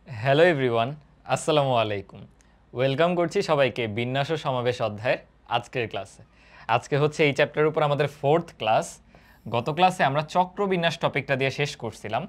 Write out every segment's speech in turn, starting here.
Hello everyone, আসসালামু আলাইকুম। Welcome করছি সবাইকে বিন্যাস ও সমাবেশ অধ্যায়ের আজকের ক্লাসে। আজকে হচ্ছে এই চ্যাপ্টারের উপর আমাদের 4th ক্লাস। গত ক্লাসে আমরা চক্রবিন্যাস টপিকটা দিয়ে শেষ করছিলাম।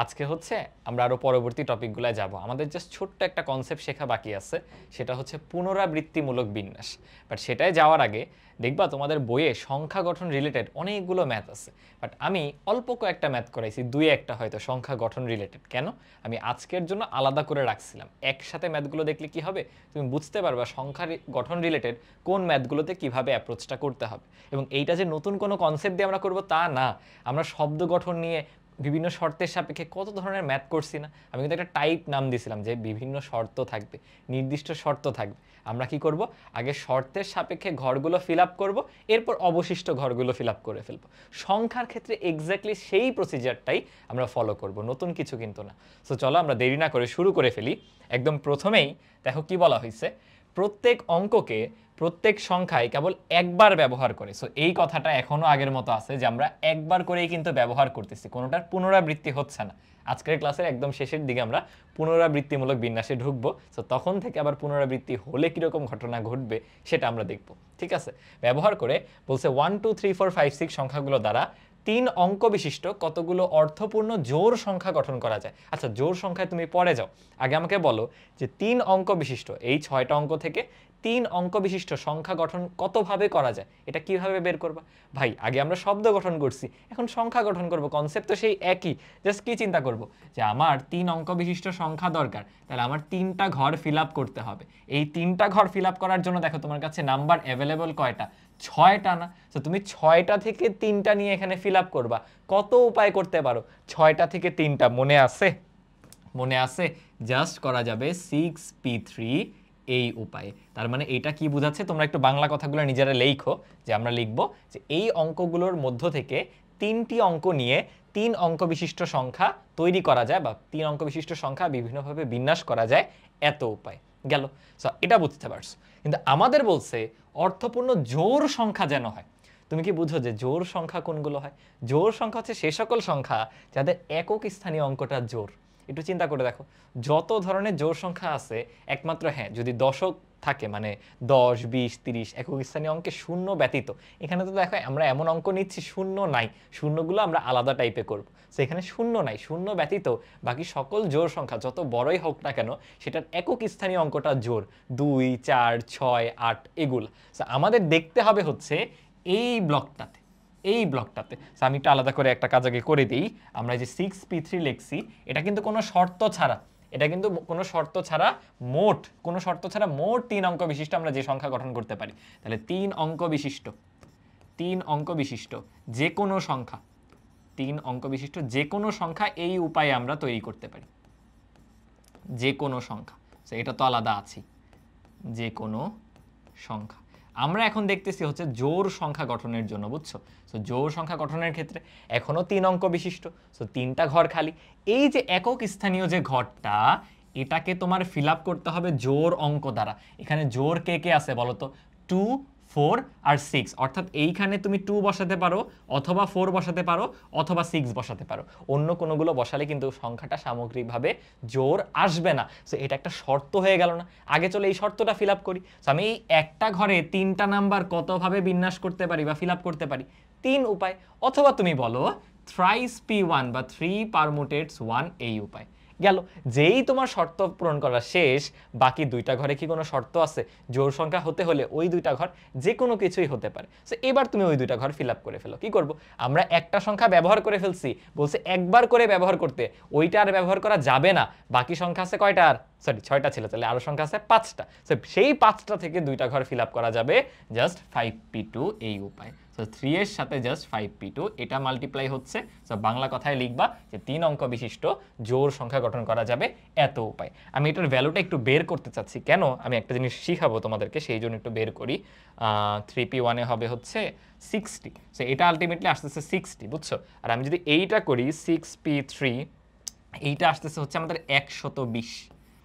আজকে হচ্ছে আমরা আরও পরবর্তী টপিকগুলোয় যাব। আমাদের জাস্ট ছোট্ট একটা কনসেপ্ট শেখা বাকি আছে, সেটা হচ্ছে পুনরাবৃত্তিমূলক বিন্যাস। বাট সেটাই যাওয়ার আগে দেখবা তোমাদের বইয়ে সংখ্যা গঠন রিলেটেড অনেকগুলো ম্যাথ আছে, বাট আমি অল্প কয়েকটা ম্যাথ করাইছি, দুই একটা হয়তো সংখ্যা গঠন রিলেটেড। কেন? আমি আজকের জন্য আলাদা করে রাখছিলাম। একসাথে ম্যাথগুলো দেখলে কি হবে, তুমি বুঝতে পারবা সংখ্যা গঠন রিলেটেড কোন ম্যাথগুলোতে কিভাবে অ্যাপ্রোচটা করতে হবে। এবং এইটা যে নতুন কোনো কনসেপ্ট দিয়ে আমরা করব তা না, আমরা শব্দ গঠন নিয়ে বিভিন্ন শর্তের সাপেক্ষে কত ধরনের ম্যাথ করছি না। আমি কিন্তু একটা টাইপ নাম দিয়েছিলাম যে বিভিন্ন শর্ত থাকবে, নির্দিষ্ট শর্ত থাকবে। আমরা কি করব, আগে শর্তের সাপেক্ষে ঘরগুলো ফিল আপ করবো, এরপর অবশিষ্ট ঘরগুলো ফিল আপ করে ফেলবো। সংখ্যার ক্ষেত্রে এক্স্যাক্টলি সেই প্রসিজারটাই আমরা ফলো করব, নতুন কিছু কিন্তু না। সো চলো আমরা দেরি না করে শুরু করে ফেলি। একদম প্রথমেই দেখো কি বলা হয়েছে, প্রত্যেক অঙ্ককে প্রত্যেক সংখ্যায় কেবল একবার ব্যবহার করে। সো এই কথাটা এখনো আগের মতো আছে যে আমরা একবার করেই কিন্তু ব্যবহার করতেছি, কোনোটার পুনরাবৃত্তি হচ্ছে না। আজকের ক্লাসের একদম শেষের দিকে আমরা পুনরাবৃত্তিমূলক বিন্যাসে ঢুকবো। সো তখন থেকে আবার পুনরাবৃত্তি হলে কীরকম ঘটনা ঘটবে সেটা আমরা দেখব। ঠিক আছে, ব্যবহার করে বলছে 1 2 3 4 5 6 সংখ্যাগুলো দ্বারা 3 অঙ্ক বিশিষ্ট কতগুলো অর্থপূর্ণ জোড় সংখ্যা গঠন করা যায়। আচ্ছা, জোড় সংখ্যায় তুমি পরে যাও, আগে আমাকে বলো যে 3 অঙ্ক বিশিষ্ট এই 6টা অঙ্ক থেকে 3 অঙ্ক বিশিষ্ট সংখ্যা গঠন কতভাবে করা যায়, এটা কিভাবে বের করবা? ভাই আগে আমরা শব্দ গঠন করছি, এখন সংখ্যা গঠন করব, কনসেপ্ট তো সেই একই। জাস্ট কি চিন্তা করব যে আমার 3 অঙ্ক বিশিষ্ট সংখ্যা দরকার, তাহলে আমার 3টা ঘর ফিল আপ করতে হবে। এই 3টা ঘর ফিল আপ করার জন্য দেখো তোমার কাছে নাম্বার অ্যাভেলেবল কয়টা, 6টা না? তো তুমি 6টা থেকে 3টা নিয়ে এখানে ফিল আপ করবা। কত উপায় করতে পারো, 6টা থেকে 3টা মনে আছে? মনে আছে, জাস্ট করা যাবে 6p3 এই উপায়ে। তার মানে এটা কি বোঝাচ্ছে, তোমরা একটু বাংলা কথাগুলো নিজেরা লেখো, যে আমরা লিখব যে এই অঙ্কগুলোর মধ্য থেকে 3টি অঙ্ক নিয়ে 3 অঙ্ক বিশিষ্ট সংখ্যা তৈরি করা যায়, বা 3 অঙ্ক বিশিষ্ট সংখ্যা বিভিন্নভাবে বিন্যাস করা যায়, এত উপায় গেল। সো এটা বুঝতে পারছো। কিন্তু আমাদের বলছে অর্থপূর্ণ জোড় সংখ্যা যেন হয়। তুমি কি বুঝো যে জোড় সংখ্যা কোনগুলো হয়? জোড় সংখ্যা হচ্ছে সে সকল সংখ্যা যাদের একক স্থানীয় অঙ্কটা জোড়। একটু চিন্তা করে দেখো, যত ধরনের জোড় সংখ্যা আছে, একমাত্র হ্যাঁ যদি দশক থাকে, মানে 10 20 30 একক স্থানীয় অঙ্কে শূন্য ব্যতীত, এখানে তো দেখো আমরা এমন অঙ্ক নিচ্ছি শূন্য নাই, শূন্যগুলো আমরা আলাদা টাইপে করব। সো এখানে শূন্য নাই, শূন্য ব্যতীত বাকি সকল জোড় সংখ্যা যত বড়ই হোক না কেন, সেটার একক স্থানীয় অঙ্কটা জোড় 2 4 6 8 এগুলো। সো আমাদের দেখতে হবে হচ্ছে এই ব্লকটাতে, এই ব্লকটাতে। আমি একটু আলাদা করে একটা কাজ আগে করে দিই। আমরা যে 6p3 লিখছি, এটা কিন্তু কোনো শর্ত ছাড়া, এটা কিন্তু কোনো শর্ত ছাড়া মোট, কোনো শর্ত ছাড়া মোট 3 অঙ্ক বিশিষ্ট আমরা যে সংখ্যা গঠন করতে পারি। তাহলে 3 অঙ্ক বিশিষ্ট, 3 অঙ্ক বিশিষ্ট যে কোনো সংখ্যা, 3 অঙ্ক বিশিষ্ট যে কোনো সংখ্যা এই উপায়ে আমরা তৈরি করতে পারি। যে কোনো সংখ্যা, এটা তো আলাদা আছে, যে কোনো সংখ্যা। আমরা এখন দেখতেছি হচ্ছে জোড় সংখ্যা গঠনের জন্য, বুঝছো? সো জোড় সংখ্যা গঠনের ক্ষেত্রে এখনো 3 অঙ্ক বিশিষ্ট, সো 3টা ঘর খালি। এই যে একক স্থানীয় যে ঘরটা, এটাকে তোমার ফিল আপ করতে হবে জোড় অঙ্ক দ্বারা। এখানে জোড় কে কে আছে বলো তো? 2 4 আর 6, অর্থাৎ এইখানে তুমি 2 বসাতে পারো, অথবা 4 বসাতে পারো, অথবা 6 বসাতে পারো। অন্য কোনোগুলো বসালে কিন্তু সংখ্যাটা সামগ্রিকভাবে জোড় আসবে না। সো এটা একটা শর্ত হয়ে গেল না? আগে চলে এই শর্তটা ফিল আপ করি। সো আমি এই একটা ঘরে 3টা নাম্বার কতভাবে বিন্যাস করতে পারি বা ফিল আপ করতে পারি? 3 উপায়। অথবা তুমি বলো থ্রাইস p1 বা 3 পারমুটেটস 1 এই উপায়। গেল, যেই তোমার শর্ত পূরণ করা শেষ, বাকি 2টা ঘরে কি কোনো শর্ত আছে? জোড় সংখ্যা হতে হলে ওই 2টা ঘর যে কোনো কিছুই হতে পারে। সো এবার তুমি ওই 2টা ঘর ফিল আপ করে ফেলো। কি করব, আমরা একটা সংখ্যা ব্যবহার করে ফেলছি, বলছে একবার করে ব্যবহার করতে, ওইটা আর ব্যবহার করা যাবে না। বাকি সংখ্যা আছে কয়টা? আর সরি 6টা ছিল, তাহলে আরো সংখ্যা আছে 5টা। সো সেই 5টা থেকে 2টা ঘর ফিল আপ করা যাবে জাস্ট 5p2 এই উপায়। সো 3 এর সাথে জাস্ট 5p2 এটা মাল্টিপ্লাই হচ্ছে। সো বাংলা কথায় লিখবা যে 3 অঙ্ক বিশিষ্ট জোড় সংখ্যা গঠন করা যাবে এত উপায়। আমি এটার ভ্যালুটা একটু বের করতে চাচ্ছি, কেন? আমি একটা জিনিস শিখাবো তোমাদেরকে, সেই জন্য একটু বের করি। 3p1 এ হবে হচ্ছে 60, সো এটা আলটিমেটলি আসতেছে 60, বুঝছো? আর আমি যদি এইটা করি 6p3, এইটা আসতেছে হচ্ছে আমাদের 120।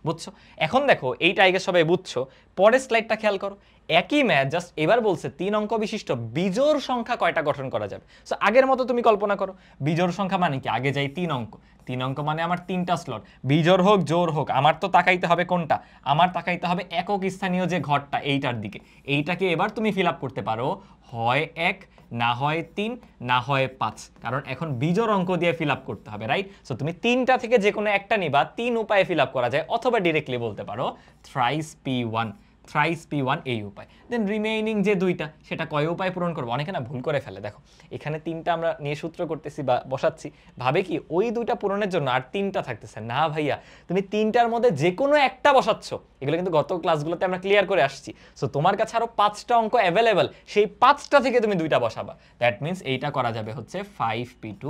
বুঝছো? এখন দেখো এইটা আগে সবাই বুঝছো, পরের স্লাইডটা খেয়াল করো, একই ম্যাথ জাস্ট এবার বলছে 3 অঙ্ক বিশিষ্ট বিজোড় সংখ্যা কয়টা গঠন করা যাবে। সো আগের মতো তুমি কল্পনা করো, বিজোড় সংখ্যা মানে কি, আগে যাই 3 অঙ্ক, 3 অঙ্ক মানে আমার 3টা স্লট, বিজোড় হোক জোড় হোক আমার তো তাকাইতে হবে কোনটা, আমার তাকাইতে হবে একক স্থানীয় যে ঘরটা এইটার দিকে। এইটাকে এবার তুমি ফিল আপ করতে পারো হয় 1, না হয় 3, না হয় 5, কারণ এখন বিজোড় অঙ্ক দিয়ে ফিল আপ করতে হবে, রাইট? সো তুমি 3টা থেকে যে কোনো একটা নিবা, 3 উপায়ে ফিল আপ করা যায়, অথবা ডিরেক্টলি বলতে পারো থ্রাইস p1, থ্রাইস p1 এই উপায়। দেন রিমেইনিং যে দুইটা সেটা কয় উপায় পূরণ করবো? অনেকে না ভুল করে ফেলে, দেখো এখানে 3টা আমরা নিয়ে সূত্র করতেছি বা বসাচ্ছি, ভাবে কি ওই দুইটা পূরণের জন্য আর 3টা থাকতেছে না। ভাইয়া তুমি 3টার মধ্যে যে কোনো একটা বসাচ্ছ, এগুলো কিন্তু গত ক্লাসগুলোতে আমরা ক্লিয়ার করে আসছি। সো তোমার কাছে আরো 5টা অঙ্ক অ্যাভেলেবেল, সেই 5টা থেকে তুমি দুইটা বসাবা, দ্যাট মিনস এইটা করা যাবে হচ্ছে 5p2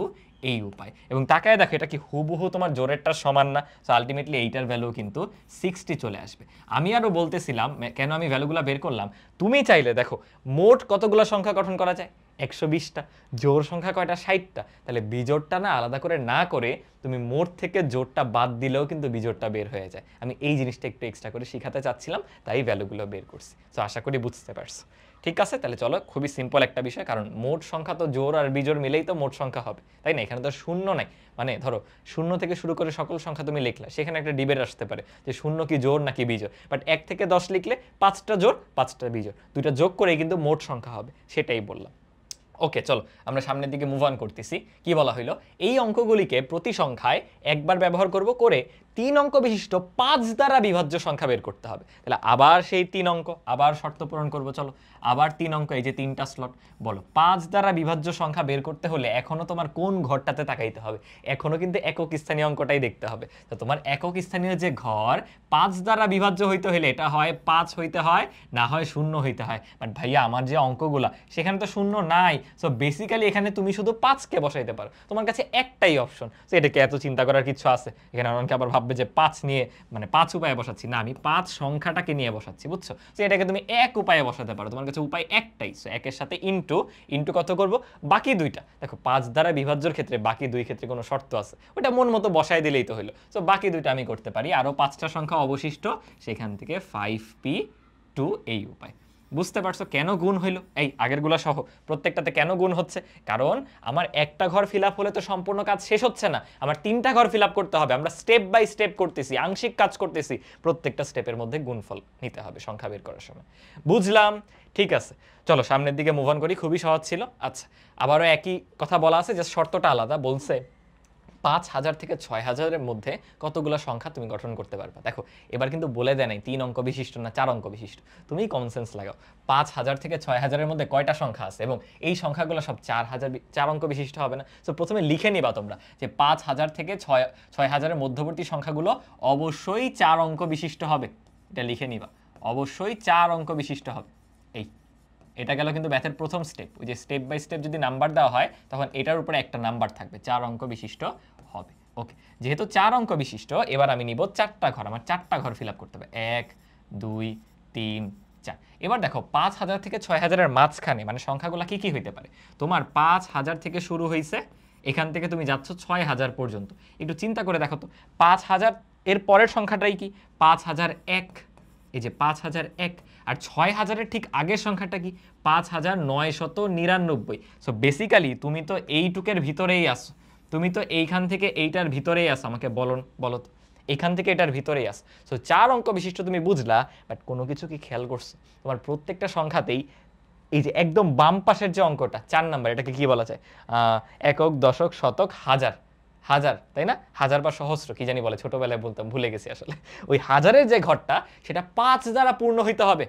এই উপায়। এবং তাকায় দেখো এটা কি হুবহু তোমার জোরেরটার সমান না? সো আলটিমেটলি এইটার ভ্যালু কিন্তু 60 চলে আসবে। আমি আরো বলতেছিলাম কেন আমি ভ্যালুগুলো বের করলাম, তুমি চাইলে দেখো মোট কতগুলো সংখ্যা গঠন করা যায়, 120টা, জোড় সংখ্যা কয়টা, 60টা, তাহলে বিজোড়টা না আলাদা করে না করে তুমি মোট থেকে জোড়টা বাদ দিলেও কিন্তু বিজোড়টা বের হয়ে যায়। আমি এই জিনিসটা একটু এক্সট্রা করে শেখাতে চাচ্ছিলাম, তাই ভ্যালুগুলো বের করছি। সো আশা করি বুঝতে পারছো। ঠিক আছে, তাহলে চলো, খুবই সিম্পল একটা বিষয়, কারণ মোট সংখ্যা তো জোড় আর বিজোড় মিলেই তো মোট সংখ্যা হবে, তাই না? এখানে তো শূন্য নাই, মানে ধরো শূন্য থেকে শুরু করে সকল সংখ্যা তুমি লিখলা, সেখানে একটা ডিবেট আসতে পারে যে শূন্য কি জোড় নাকি বিজোড়, বাট 1 থেকে 10 লিখলে 5টা জোড় 5টা বিজোড়, দুইটা যোগ করেই কিন্তু মোট সংখ্যা হবে, সেটাই বললাম। ওকে, চলো আমরা সামনের দিকে মুভ অন করতেছি। কি বলা হইলো, এই অঙ্কগুলিকে প্রতি সংখ্যায় একবার ব্যবহার করব, করে 3 অঙ্ক বিশিষ্ট 5 দ্বারা বিভাজ্য সংখ্যা বের করতে হবে। তাহলে আবার সেই 3 অঙ্ক, আবার শর্ত পূরণ করব, চলো আবার 3 অঙ্ক, এই যে 3টা স্লট, বলো 5 দ্বারা বিভাজ্য সংখ্যা বের করতে হলে এখনো তোমার কোন ঘরটাতে তাকাইতে হবে? এখনো কিন্তু একক স্থানীয় অঙ্কটাই দেখতে হবে। তো তোমার একক স্থানীয় যে ঘর 5 দ্বারা বিভাজ্য হইতে হলে এটা হয় 5 হইতে হয়, না হয় 0 হইতে হয়। বাট ভাইয়া আমার যে অঙ্কগুলা সেখানে তো 0 নাই, সো বেসিক্যালি এখানে তুমি শুধু 5কে বসাইতে পারো, তোমার কাছে একটাই অপশন। সো এটাকে এত চিন্তা করার কিছু আছে? এখানে অনেকে আবার ভাববে যে 5 নিয়ে মানে 5 উপায়ে বসাচ্ছি, না আমি 5 সংখ্যাটাকে নিয়ে বসাচ্ছি, বুঝছো? সো এটাকে তুমি এক উপায়ে বসাতে পারো, তোমার কাছে উপায় একটাই। সো একের সাথে ইনটু, ইনটু কত করব, বাকি দুইটা। দেখো 5 দ্বারা বিভাজ্যর ক্ষেত্রে বাকি দুই ক্ষেত্রে কোনো শর্ত আছে, ওটা মন মতো বসাই দিলেই তো হলো। সো বাকি দুইটা আমি করতে পারি, আরো 5টা সংখ্যা অবশিষ্ট, সেখান থেকে 5p2 এই উপায়। বুঝতে পারছো কেন গুণ হইলো? এই আগেরগুলো সহ প্রত্যেকটাতে কেন গুণ হচ্ছে? কারণ আমার একটা ঘর ফিল আপ হলে তো সম্পূর্ণ কাজ শেষ হচ্ছে না, আমার 3টা ঘর ফিল আপ করতে হবে। আমরা স্টেপ বাই স্টেপ করতেছি, আংশিক কাজ করতেছি, প্রত্যেকটা স্টেপের মধ্যে গুণফল নিতে হবে সংখ্যা বের করার সময়। বুঝলাম, ঠিক আছে, চলো সামনের দিকে মুভ অন করি। খুবই সহজ ছিল। আচ্ছা, আবারও একই কথা বলা আছে, যে শর্তটা আলাদা। বলছে 5000 থেকে 6000-এর মধ্যে কতগুলো সংখ্যা তুমি গঠন করতে পারবা। দেখো এবার কিন্তু বলে দেয় নাই 3 অঙ্ক বিশিষ্ট না 4 অঙ্ক বিশিষ্ট, তুমি কমন সেন্স লাগাও। 5000 থেকে 6000-এর মধ্যে কয়টা সংখ্যা আছে, এবং এই সংখ্যাগুলো সব 4 অঙ্ক বিশিষ্ট হবে না? সো প্রথমে লিখে নিবা তোমরা যে 5000 থেকে 6000-এর মধ্যবর্তী সংখ্যাগুলো অবশ্যই 4 অঙ্ক বিশিষ্ট হবে। এটা লিখে নিবা, অবশ্যই 4 অঙ্ক বিশিষ্ট হবে। এই এটা গেল কিন্তু ম্যাথের প্রথম স্টেপ। ওই যে স্টেপ বাই স্টেপ যদি নাম্বার দেওয়া হয় তখন এটার উপরে একটা নাম্বার থাকবে, 4 অঙ্ক বিশিষ্ট হবে। ওকে, যেহেতু 4 অঙ্ক বিশিষ্ট, এবার আমি নিব 4টা ঘর, আমার 4টা ঘর ফিল আপ করতে হবে, 1 2 3 4। এবার দেখো 5000 থেকে 6000-এর মাঝখানে মানে সংখ্যাগুলো কি কি হইতে পারে? তোমার 5000 থেকে শুরু হয়েছে, এখান থেকে তুমি যাচ্ছ 6000 পর্যন্ত। একটু চিন্তা করে দেখো তো, 5000 এর পরের সংখ্যাটাই কি? 5001। এই যে 5001, আর 6000-এর ঠিক আগের সংখ্যাটা কি? 5999। সো বেসিক্যালি তুমি তো এইটুকের ভিতরেই আসো, তুমি তো এইখান থেকে এইটার ভিতরেই আসো। আমাকে বলো তো, এখান থেকে এটার ভিতরেই আসো। সো 4 অঙ্ক বিশিষ্ট তুমি বুঝলা, বাট কোনো কিছু কি খেয়াল করছো? তোমার প্রত্যেকটা সংখ্যাতেই এই যে একদম বাম পাশের যে অঙ্কটা 4 নাম্বার, এটাকে কি বলা যায়? একক, দশক, শতক, হাজার। হাজার, তাই না? হাজার বা সহস্র কি জানি বলে, ছোটবেলায় বলতাম, ভুলে গেছি আসলে। ওই হাজারের যে ঘরটা সেটা 5 দ্বারা পূর্ণ হইতে হবে,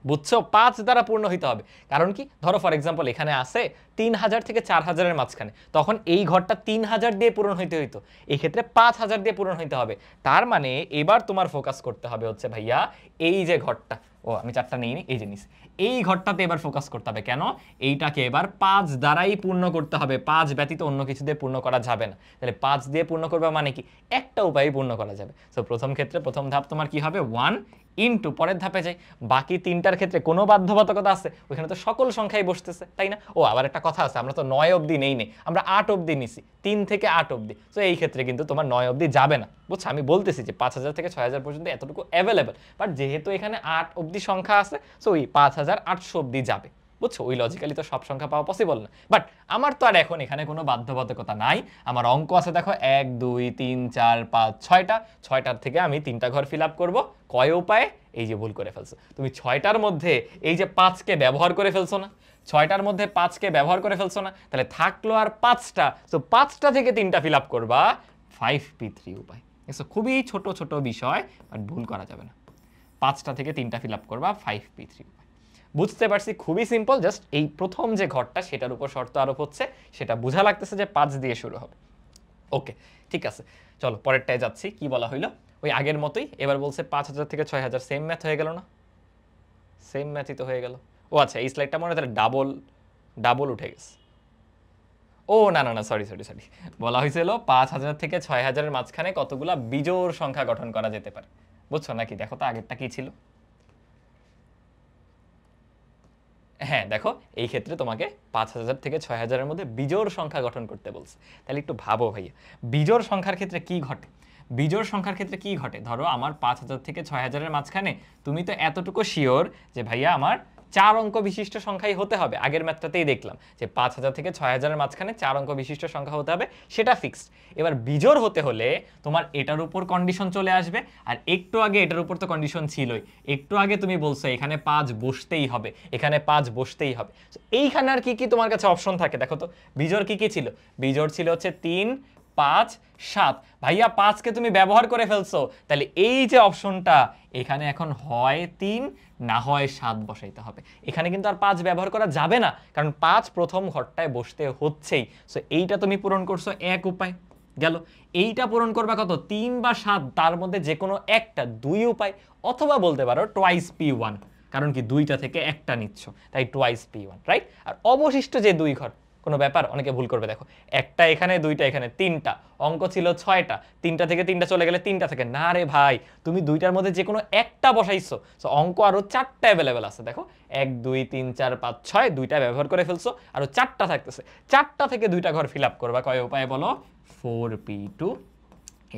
বুঝছো? 5 দ্বারা পূর্ণ হইতে হবে। কারণ কি, ধরো ফর এক্সাম্পল এখানে আছে 3000 থেকে 4000-এর মাঝখানে, তখন এই ঘরটা 3000 দিয়ে পূরণ হইতে হইতো, এই ক্ষেত্রে 5000 দিয়ে পূরণ হইতে হবে। তার মানে এবার তোমার ফোকাস করতে হবে হচ্ছে ভাইয়া এই যে ঘরটা, ও আমি 4টা নিইনি, এই জিনিস, এই ঘরটাতে এবার ফোকাস করতে হবে। কেন? এইটাকে এবার 5 দ্বারাই পূর্ণ করতে হবে, 5 ব্যতীত অন্য কিছু দিয়ে পূর্ণ করা যাবে না। তাহলে 5 দিয়ে পূর্ণ করবে মানে কি? একটা উপায়ে পূর্ণ করা যাবে। সো প্রথম ক্ষেত্রে প্রথম ধাপ তোমার কি হবে? 1 ইনটু পরের ধাপে যাই, বাকি তিনটার ক্ষেত্রে কোনো বাধ্যবাধকতা আছে? ওইখানে তো সকল সংখ্যাই বসতেছে, তাই না? ও আবার একটা কথা আছে, আমরা তো 9 অবধি নেই, আমরা 8 অবধি নিছি, 3 থেকে 8 অবধি। তো এই ক্ষেত্রে কিন্তু তোমার 9 অবধি যাবে না, বুঝছো? আমি বলতেছি যে 5000 থেকে 6000 পর্যন্ত এতটুকু অ্যাভেলেবেল, বাট যেহেতু এখানে 8 অবধি সংখ্যা আছে, সো ওই 5800 অবধি যাবে, বুঝছো? ওই লজিক্যালি তো সব সংখ্যা পাওয়া পসিবল না, বাট আমার তো আর এখন এখানে কোনো বাধ্যবাধকতা নাই। আমার অঙ্ক আছে, দেখো 1 2 3 4 5 6টা, 6টার থেকে আমি 3টা ঘর ফিল আপ করবো। কয় উপায়ে? এই যে ভুল করে ফেলছো তুমি, 6টার মধ্যে এই যে 5কে ব্যবহার করে ফেলছো না, 6টার মধ্যে 5কে ব্যবহার করে ফেলছো না, তাহলে থাকলো আর 5টা। তো 5টা থেকে 3টা ফিল আপ করবা 5p3 উপায়। খুবই ছোট ছোট বিষয়, বাট ভুল করা যাবে না। 5টা থেকে 3টা ফিল আপ করবা 5p3 উপায়। বুঝতে পারছি, খুবই সিম্পল, জাস্ট এই প্রথম যে ঘরটা সেটার উপর শর্ত আরোপ হচ্ছে, সেটা বোঝা লাগতেছে যে 5 দিয়ে শুরু হবে। ওকে, ঠিক আছে, চলো পরেরটায় যাচ্ছি। কি বলা হইলো? ওই আগের মতোই, এবার বলছে 5000 থেকে 6000, সেম ম্যাথ হয়ে গেল না? সেম ম্যাথই তো হয়ে গেল। ও আচ্ছা, এই স্লাইডটা মনে হয় তাহলে ডাবল উঠে গেছে। ও না না না, সরি, বলা হয়েছিল 5000 থেকে 6000 মাঝখানে কতগুলা বিজোড় সংখ্যা গঠন করা যেতে পারে, বুঝছো নাকি? দেখো তো আগেরটা কি ছিল। হ্যাঁ দেখো, এই ক্ষেত্রে তোমাকে 5000 থেকে 6000-এর মধ্যে বিজোড় সংখ্যা গঠন করতে বলছে। তাহলে একটু ভাবো ভাইয়া, বিজোড় সংখ্যার ক্ষেত্রে কি ঘটে? বিজোড় সংখ্যার ক্ষেত্রে কি ঘটে? ধরো আমার 5000 থেকে 6000-এর মাঝখানে তুমি তো এতটুকু শিওর যে ভাইয়া আমার 4 অঙ্ক বিশিষ্ট সংখ্যাই হতে হবে। আগের ম্যাথটাতেই দেখলাম যে 5000 থেকে 6000-এর মাঝখানে 4 অঙ্ক বিশিষ্ট সংখ্যা হতে হবে, সেটা ফিক্সড। এবার বিজোড় হতে হলে তোমার এটার উপর কন্ডিশন চলে আসবে, আর একটু আগে এটার উপর তো কন্ডিশন ছিলই। একটু আগে তুমি বলছো এখানে 5 বসতেই হবে, এখানে 5 বসতেই হবে। এইখানে আর কি কি তোমার কাছে অপশন থাকে দেখো তো। বিজোড় কি কি ছিল? বিজোড় ছিল হচ্ছে 3 5 7। ভাইয়া 5কে তুমি ব্যবহার করে ফেলছো, তাহলে এই যে অপশনটা, এখানে এখন হয় 3 না হয় 7 বসাইতে হবে। এখানে কিন্তু আর 5 ব্যবহার করা যাবে না, কারণ 5 প্রথম ঘরটায় বসতে হচ্ছেই। সো এইটা তুমি পূরণ করছো এক উপায় গেল। এইটা পূরণ করবা কত? 3 বা 7, তার মধ্যে যে কোনো একটা, 2 উপায়। অথবা বলতে পারো টোয়াইস p1, কারণ কি 2টা থেকে একটা নিচ্ছ, তাই টোয়াইস p1, রাইট? আর অবশিষ্ট যে 2 ঘর, কোনো ব্যাপার? অনেকে ভুল করবে, দেখো একটা এখানে, 2টা এখানে, 3টা। অঙ্ক ছিল 6টা, 3টা থেকে 3টা চলে গেলে 3টা থেকে না রে ভাই, তুমি 2টার মধ্যে যে কোনো একটা বসাইছো। সো অঙ্ক আরো 4টা অ্যাভেলেবেল আছে, দেখো 1 2 3 4 5 6, 2টা ব্যবহার করে ফেলছো, আরো 4টা থাকতেছে। 4টা থেকে 2টা ঘর ফিল আপ করবা কয় উপায়ে বলো? 4p2,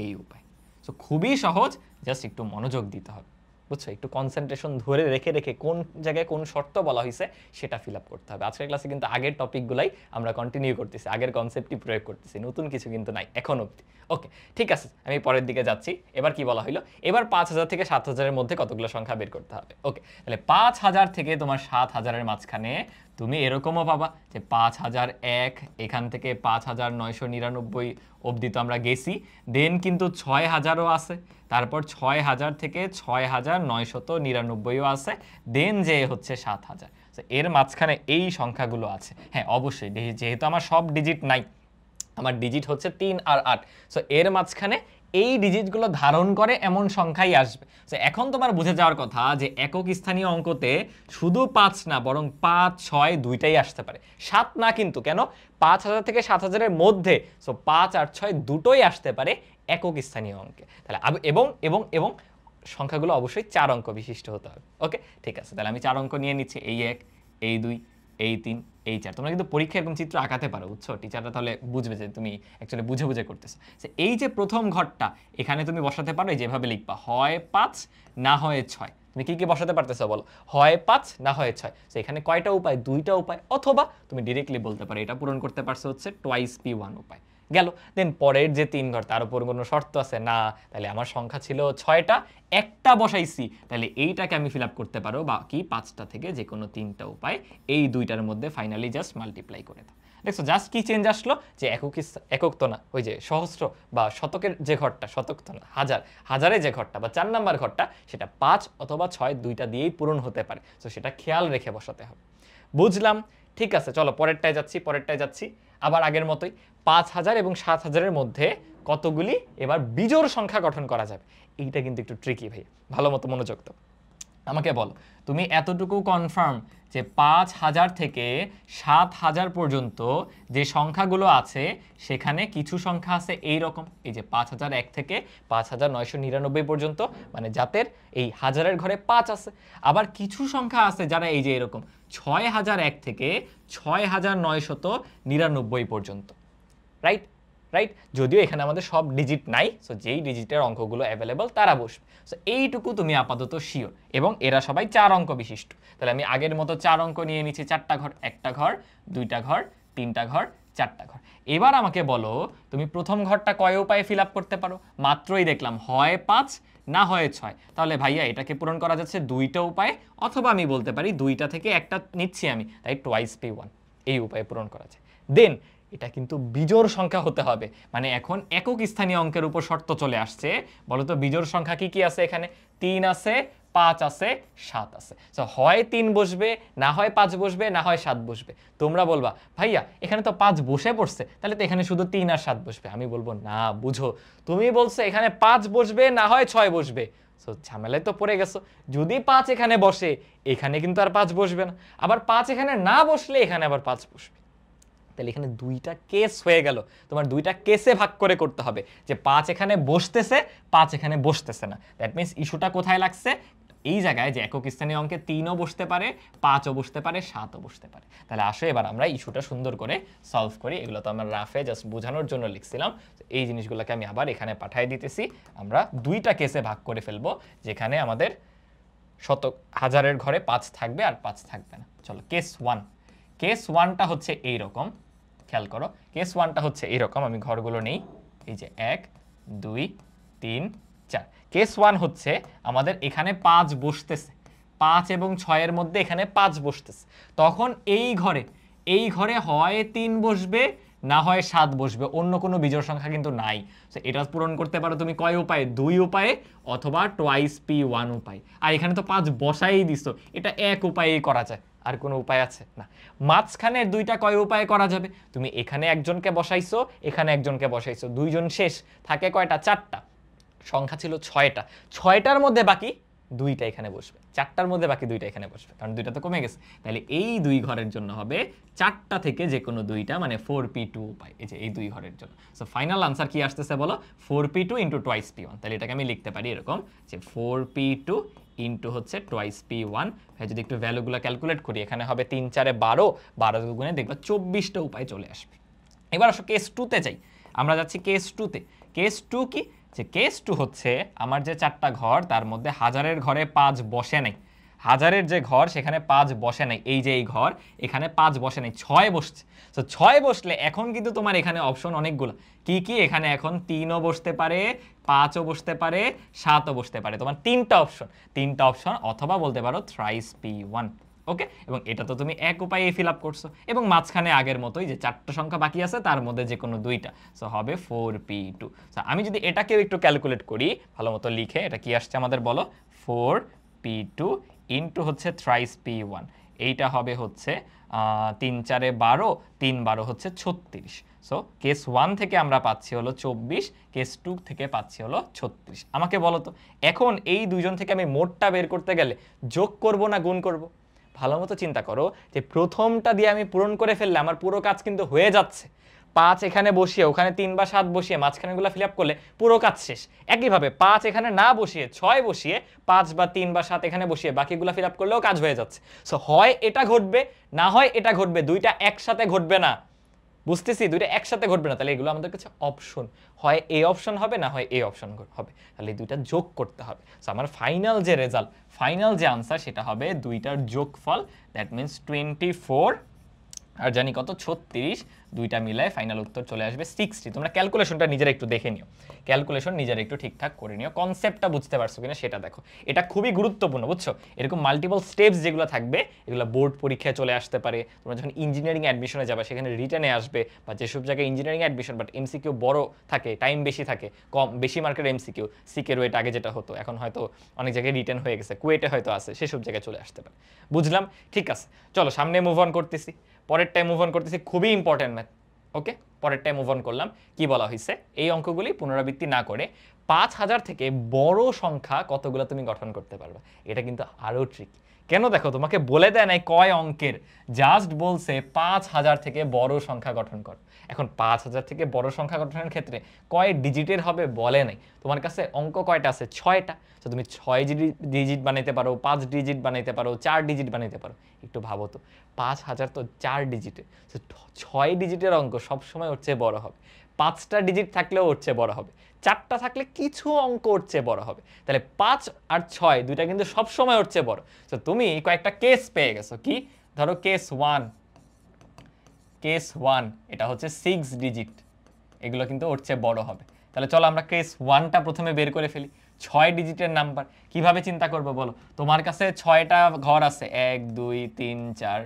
এই উপায়। সো খুবই সহজ, জাস্ট একটু মনোযোগ দিতে হবে, বুঝছো? একটু কনসেন্ট্রেশন ধরে রেখে রেখে কোন জায়গায় কোন শর্ত বলা হয়েছে সেটা ফিল আপ করতে হবে। আজকের ক্লাসে কিন্তু আগের টপিকগুলাই আমরা কন্টিনিউ করতেছি, আগের কনসেপ্টই প্রয়োগ করতেছি, নতুন কিছু কিন্তু নাই এখন অবধি। ওকে, ঠিক আছে, আমি পরের দিকে যাচ্ছি। এবার কি বলা হলো? এবার 5000 থেকে 7000-এর মধ্যে কতগুলো সংখ্যা বের করতে হবে। ওকে, তাহলে 5000 থেকে তোমার 7000-এর মাঝখানে তুমি এরকমও পাবা যে 5001, এখান থেকে 5999 অবধি তো আমরা গেছি, দেন কিন্তু 6000ও আছে, তারপর 6000 থেকে 6999ও আছে, দেন যে হচ্ছে 7000। এর মাঝখানে এই সংখ্যাগুলো আছে। হ্যাঁ অবশ্যই, যেহেতু আমার সব ডিজিট নাই, আমার ডিজিট হচ্ছে 3 আর 8, সো এর মাঝখানে এই ডিজিটগুলো ধারণ করে এমন সংখ্যাই আসবে। সো এখন তোমার বুঝে যাওয়ার কথা যে একক স্থানীয় অঙ্কতে শুধু 5 না, বরং 5 6 দুইটাই আসতে পারে, 7 না কিন্তু। কেন? 5000 থেকে 7000-এর মধ্যে, সো 5 আর 6 দুটোই আসতে পারে একক স্থানীয় অঙ্কে। তাহলে এবং এবং এবং সংখ্যাগুলো অবশ্যই 4 অঙ্ক বিশিষ্ট হতে হবে। ওকে, ঠিক আছে, তাহলে আমি 4 অঙ্ক নিয়ে নিচ্ছি, এই 1, এই 2, এই 3, এই 4। তোমরা কিন্তু পরীক্ষায় এরকম চিত্র আঁকাতে পারো, বুঝছো? টিচাররা তাহলে বুঝবে যে তুমি অ্যাকচুয়ালি বুঝে বুঝে করতেছো। এই যে প্রথম ঘরটা, এখানে তুমি বসাতে পারো যেভাবে লিখবা, হয় 5 না হয় 6। তুমি কি কি বসাতে পারতেছো বলো? হয় 5 না হয় 6। এখানে কয়টা উপায়? 2টা উপায়। অথবা তুমি ডিরেক্টলি বলতে পারো এটা পূরণ করতে পারছো হচ্ছে টোয়াইস p1 উপায় গেল। দেন পরের যে 3 ঘর, তার উপর কোনো শর্ত আছে না? তাহলে আমার সংখ্যা ছিল 6টা, একটা বসাইছি, তাহলে এইটাকে আমি ফিল আপ করতে পারো বাকি 5টা থেকে যে কোনো 3টা উপায়, এই 2টার মধ্যে ফাইনালি জাস্ট মাল্টিপ্লাই করে দাও। দেখছো জাস্ট কি চেঞ্জ আসলো? যে একক তো না, ওই যে সহস্র বা শতকের যে ঘরটা, শতক তো না, হাজারে যে ঘরটা বা 4 নাম্বার ঘরটা, সেটা 5 অথবা 6 দুইটা দিয়েই পূরণ হতে পারে। তো সেটা খেয়াল রেখে বসাতে হবে। বুঝলাম, ঠিক আছে, চলো পরেরটায় যাচ্ছি। আবার আগের মতোই 5000 এবং 7000-এর মধ্যে কতগুলি এবার বিজোড় সংখ্যা গঠন করা যাবে। এইটা কিন্তু একটু ট্রিকি ভাই, ভালো মতো মনোযোগ দাও। আমাকে বলো তুমি এতটুকু কনফার্ম যে 5000 থেকে 7000 পর্যন্ত যে সংখ্যাগুলো আছে সেখানে কিছু সংখ্যা আছে এই রকম, এই যে 5001 থেকে 5999 পর্যন্ত, মানে যাদের এই হাজারের ঘরে 5 আছে। আবার কিছু সংখ্যা আছে যারা এই যে এরকম 6001 থেকে 6999 পর্যন্ত, রাইট? রাইট, যদিও এখানে আমাদের সব ডিজিট নাই, সো যেই ডিজিটের অঙ্কগুলো অ্যাভেলেবল তারা বসবে। সো এইটুকু তুমি আপাতত শিওর, এবং এরা সবাই 4 অঙ্ক বিশিষ্ট। তাহলে আমি আগের মতো 4 অঙ্ক নিয়ে নিচ্ছি, 4টা ঘর, 1টা ঘর, 2টা ঘর, 3টা ঘর, 4টা ঘর। এবার আমাকে বলো তুমি প্রথম ঘরটা কয় উপায়ে ফিল আপ করতে পারো? মাত্রই দেখলাম হয় 5 না হয় 6। তাহলে ভাইয়া এটাকে পূরণ করা যাচ্ছে 2টা উপায়ে, অথবা আমি বলতে পারি 2টা থেকে একটা নিচ্ছি আমি, তাই টুয়াইস p1 এই উপায়ে পূরণ করা যায়। দেন এটা কিন্তু বিজোড় সংখ্যা হতে হবে, মানে এখন একক স্থানীয় অঙ্কের উপর শর্ত চলে আসছে। বলতো বিজোড় সংখ্যা কি কি আছে এখানে? 3 আছে, 5 আছে, 7 আছে। সো হয় 3 বসবে, না হয় 5 বসবে, না হয় 7 বসবে। তোমরা বলবা ভাইয়া এখানে তো 5 বসে পড়ছে, তাহলে তো এখানে শুধু 3 আর 7 বসবে। আমি বলবো না, বুঝো, তুমি বলছো এখানে 5 বসবে, না হয় 6 বসবে। সো ঝামেলায় তো পড়ে গেছো। যদি 5 এখানে বসে, এখানে কিন্তু আর 5 বসবে না। আবার 5 এখানে না বসলে এখানে আবার 5 বসবে। তাহলে এখানে 2টা কেস হয়ে গেল। তোমার 2টা কেসে ভাগ করে করতে হবে, যে 5 এখানে বসতেছে, 5 এখানে বসতেছে না। দ্যাট মিন্স ইস্যুটা কোথায় লাগছে? এই জায়গায়, যে একক স্থানীয় অঙ্কে 3ও বসতে পারে, 5ও বসতে পারে, 7ও বসতে পারে। তাহলে আসো এবার আমরা ইস্যুটা সুন্দর করে সলভ করি। এগুলো তো আমরা রাফে জাস্ট বোঝানোর জন্য লিখছিলাম। এই জিনিসগুলোকে আমি আবার এখানে পাঠিয়ে দিতেছি। আমরা 2টা কেসে ভাগ করে ফেলবো, যেখানে আমাদের হাজারের ঘরে 5 থাকবে আর 5 থাকবে না। চলো কেস 1। কেস 1টা হচ্ছে এই রকম, খেয়াল করো। কেস 1টা হচ্ছে এইরকম, আমি ঘরগুলো নেই, এই যে 1 2 3 4। কেস 1 হচ্ছে আমাদের এখানে 5 বসতেছে, 5 এবং 6 এর মধ্যে এখানে 5 বসতেছে। তখন এই ঘরে হয় 3 বসবে, না হয় 7 বসবে, অন্য কোনো বিজোড় সংখ্যা কিন্তু নাই। সো এটা পূরণ করতে পারো তুমি কয় উপায়ে? 2 উপায়ে, অথবা টুয়াইস p1 উপায়। আর এখানে তো 5 বসাই দিছো, এটা এক উপায়েই করা যায়। আর কোনো উপায় আছে না। মাঝখানের 2টা কয় উপায়ে করা যাবে? তুমি এখানে একজনকে বসাইছো, এখানে একজনকে বসাইছো, 2 জন শেষ, থাকে কয়টা? 4টা। সংখ্যা ছিল 6টা, 6টার মধ্যে বাকি 2টা এখানে বসবে, 4টার মধ্যে বাকি 2টা এখানে বসবে, কারণ 2টা তো কমে গেছে। তাহলে এই 2 ঘরের জন্য হবে 4টা থেকে যে কোনো 2টা, মানে 4p2 উপায়, এই যে এই 2 ঘরের জন্য। সো ফাইনাল আনসার কি আসতেছে বলো? 4p2 into twice p1। তাহলে এটাকে আমি লিখতে পারি এরকম, যে 4p2 ইন্টু হচ্ছে টুয়াইস p1। যদি একটু ভ্যালুগুলো ক্যালকুলেট করি, এখানে হবে 3 4 12, 12 গুণে দেখবা 24টা উপায় চলে আসবে। এবার আসো কেস 2তে যাই। আমরা যাচ্ছি কেস 2তে। কেস 2 কি? যে কেস 2 হচ্ছে আমার যে 4টা ঘর, তার মধ্যে হাজারের ঘরে 5 বসে নাই। হাজারের যে ঘর সেখানে 5 বসে নাই, এই যে এই ঘর, এখানে 5 বসে নাই, 6 বসছে। তো 6 বসলে এখন কিন্তু তোমার এখানে অপশন অনেকগুলো। কি কি? এখানে এখন 3ও বসতে পারে, 5ও বসতে পারে, 7ও বসতে পারে। তোমার 3টা অপশন, অথবা বলতে পারো থ্রাইস p1। ওকে, এবং এটা তো তুমি এক উপায়ে ফিল আপ করছো, এবং মাঝখানে আগের মতোই যে 4টা সংখ্যা বাকি আছে তার মধ্যে যে কোনো 2টা, সো হবে 4p2। আমি যদি এটাকেও একটু ক্যালকুলেট করি ভালো মতো লিখে, এটা কি আসছে আমাদের বলো? 4p2 ইন্টু হচ্ছে থ্রাইস p1, এইটা হবে হচ্ছে 3 4 12, 3 12 হচ্ছে 36। সো কেস 1 থেকে আমরা পাচ্ছি হলো 24, কেস 2 থেকে পাচ্ছি হলো 36। আমাকে বলো তো এখন এই দুইজন থেকে আমি মোটটা বের করতে গেলে যোগ করব না গুণ করব? ভালো মতো চিন্তা করো, যে প্রথমটা দিয়ে আমি পূরণ করে ফেললে আমার পুরো কাজ কিন্তু হয়ে যাচ্ছে। 5 এখানে বসিয়ে ওখানে 3 বা 7 বসিয়ে মাঝখানেগুলো ফিল আপ করলে পুরো কাজ শেষ। একইভাবে 5 এখানে না বসিয়ে 6 বসিয়ে 5 বা 3 বা 7 এখানে বসিয়ে বাকিগুলো ফিল আপ করলেও কাজ হয়ে যাচ্ছে। সো হয় এটা ঘটবে, না হয় এটা ঘটবে, 2টা একসাথে ঘটবে না। বুঝতেছি 2টা একসাথে ঘটবে না, তাহলে এগুলো আমাদের কাছে অপশন, হয় এই অপশন হবে, না হয় এই অপশন হবে। তাহলে 2টা যোগ করতে হবে। সো আমার ফাইনাল যে রেজাল্ট, ফাইনাল যে আনসার, সেটা হবে 2টার যোগফল, দ্যাট মিন্স 24 আর জানি কত 36, 2টা মিলায় ফাইনাল উত্তর চলে আসবে 60। তোমরা ক্যালকুলেশনটা নিজেরা একটু দেখে নিও, ক্যালকুলেশন নিজেরা একটু ঠিকঠাক করে নিও, কনসেপ্টটা বুঝতে পারছো কিনা সেটা দেখো। এটা খুবই গুরুত্বপূর্ণ, বুঝছো? এরকম মাল্টিপল স্টেপস যেগুলো থাকবে, এগুলো বোর্ড পরীক্ষায় চলে আসতে পারে। তোমরা যখন ইঞ্জিনিয়ারিং অ্যাডমিশনে যাবে সেখানে রিটেনে আসবে, বা যেসব জায়গায় ইঞ্জিনিয়ারিং অ্যাডমিশন বাট এমসিকিউ বড় থাকে, টাইম বেশি থাকে, বেশি মার্কের এমসিকিউ, সিকের ওয়েট আগে যেটা হতো এখন হয়তো অনেক জায়গায় রিটেন হয়ে গেছে, কুয়েটে হয়তো আছে, সেসব জায়গায় চলে আসতে পারে। বুঝলাম, ঠিক আছে, চলো সামনে মুভ অন করতেছি, পরের টাইম মুভ অন করতেছি, খুবই ইম্পর্টেন্ট ম্যাথ। ওকে। পরেরটায় মুভ অন করলাম। কি বলা হয়েছে, এই অঙ্কগুলি পুনরাবৃত্তি না করে 5000 থেকে বড় সংখ্যা কতগুলো তুমি গঠন করতে পারবে। এটা কিন্তু আরো ট্রিকি। কেন, দেখো তোমাকে বলে দেয় নাই কয় অঙ্কের, জাস্ট বলছে 5000 থেকে বড় সংখ্যা গঠন কর। এখন 5000 থেকে বড় সংখ্যা গঠনের ক্ষেত্রে কয় ডিজিটের হবে বলে নাই, তোমার কাছে অঙ্ক কয়টা আছে, 6টা। তো তুমি 6 ডিজিট বানাইতে পারো, 5 ডিজিট বানাইতে পারো, 4 ডিজিট বানাইতে পারো। একটু ভাবো তো, 5000 তো 4 ডিজিটে, 6 ডিজিটের অঙ্ক সবসময় ওর চেয়ে বড় হবে। 5টা ডিজিট থাকলেও ওর চেয়ে বড় হবে, 4টা থাকলে কিছু অঙ্ক ওর চেয়ে বড় হবে। তাহলে 5 আর 6 দুইটা কিন্তু সবসময় ওর চেয়ে বড়। তো তুমি কয়েকটা কেস পেয়ে গেছো। কি, ধরো কেস 1, এটা হচ্ছে 6 ডিজিট, এগুলো কিন্তু ওর চেয়ে বড় হবে। তাহলে চলো আমরা কেস 1টা প্রথমে বের করে ফেলি। 6 ডিজিটের নাম্বার কিভাবে চিন্তা করবো বলো, তোমার কাছে 6টা ঘর আছে, 1 2 3 4